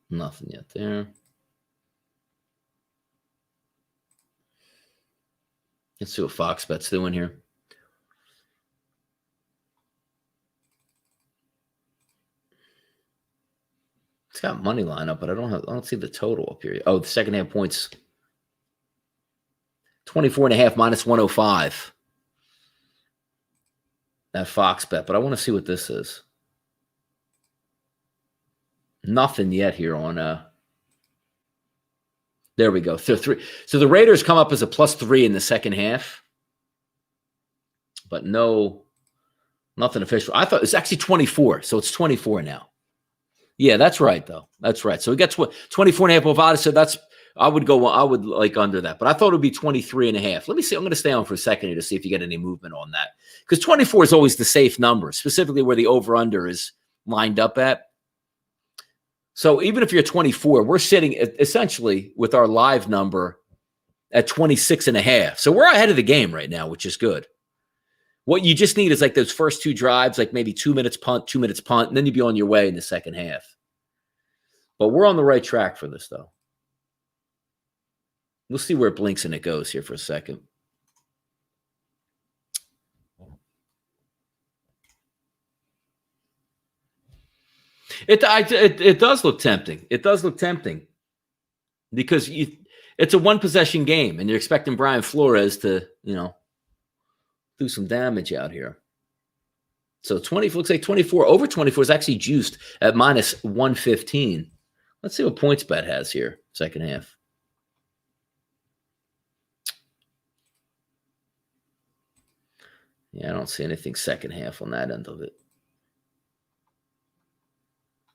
Nothing yet there. Let's see what Fox Bet's doing here. It's got money line up, but I don't see the total up here. Oh, the second half points. 24.5 minus 105. That Fox Bet, but I want to see what this is. Nothing yet here on there we go. So the Raiders come up as a +3 in the second half, but nothing official. I thought it's actually 24, so it's 24 now. Yeah, that's right, though. That's right. So we got 24.5 Bovada. So I would like under that, but I thought it would be 23.5. Let me see. I'm going to stay on for a second here to see if you get any movement on that, because 24 is always the safe number, specifically where the over-under is lined up at. So even if you're 24, we're sitting essentially with our live number at 26.5. So we're ahead of the game right now, which is good. What you just need is like those first two drives, like maybe 2 minutes punt, and then you'd be on your way in the second half. But we're on the right track for this, though. We'll see where it blinks and it goes here for a second. It does look tempting. It does look tempting because it's a one possession game, and you're expecting Brian Flores to, do some damage out here. So 20 looks like 24 over 24 is actually juiced at minus 115. Let's see what PointsBet has here, second half. Yeah, I don't see anything second half on that end of it.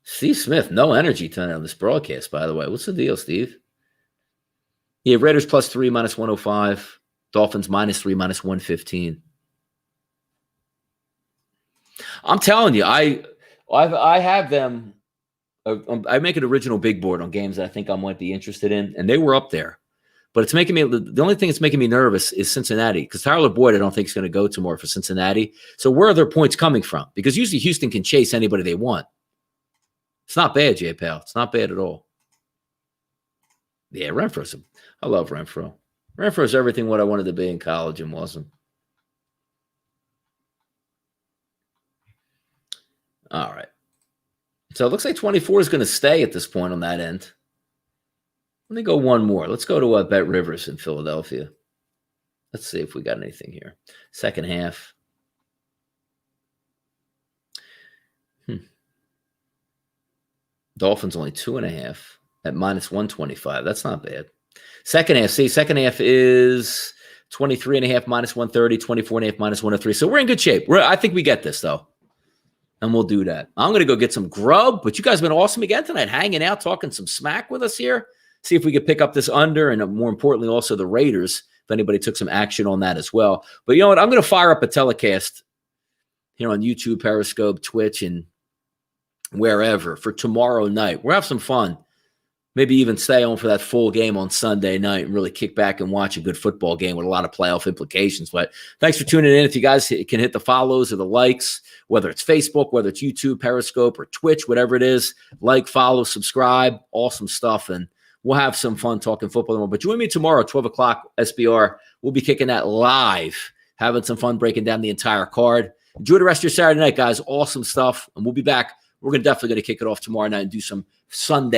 Steve Smith, no energy tonight on this broadcast, by the way. What's the deal, Steve? Yeah, Raiders +3, minus 105. Dolphins -3, minus 115. I'm telling you, I have them. I make an original big board on games that I think I might be interested in, and they were up there. But it's making me, the only thing that's making me nervous is Cincinnati, because Tyler Boyd I don't think is going to go tomorrow for Cincinnati. So where are their points coming from? Because usually Houston can chase anybody they want. It's not bad, J-Pal. It's not bad at all. Yeah, I love Renfro. Renfro's everything what I wanted to be in college and wasn't. All right. So it looks like 24 is going to stay at this point on that end. Let me go one more. Let's go to Bet Rivers in Philadelphia. Let's see if we got anything here. Second half. Dolphins only 2.5 at -125. That's not bad. Second half. See, second half is 23.5 -130, 24.5 -103. So we're in good shape. I think we get this, though. And we'll do that. I'm going to go get some grub, but you guys have been awesome again tonight, hanging out, talking some smack with us here. See if we could pick up this under, and more importantly, also the Raiders, if anybody took some action on that as well. But you know what? I'm going to fire up a telecast here on YouTube, Periscope, Twitch, and wherever for tomorrow night. We'll have some fun. Maybe even stay on for that full game on Sunday night and really kick back and watch a good football game with a lot of playoff implications. But thanks for tuning in. If you guys can hit the follows or the likes, whether it's Facebook, whether it's YouTube, Periscope, or Twitch, whatever it is, like, follow, subscribe, awesome stuff. And we'll have some fun talking football tomorrow. But join me tomorrow, 12 o'clock, SBR. We'll be kicking that live, having some fun breaking down the entire card. Enjoy the rest of your Saturday night, guys. Awesome stuff. And we'll be back. We're definitely going to kick it off tomorrow night and do some Sunday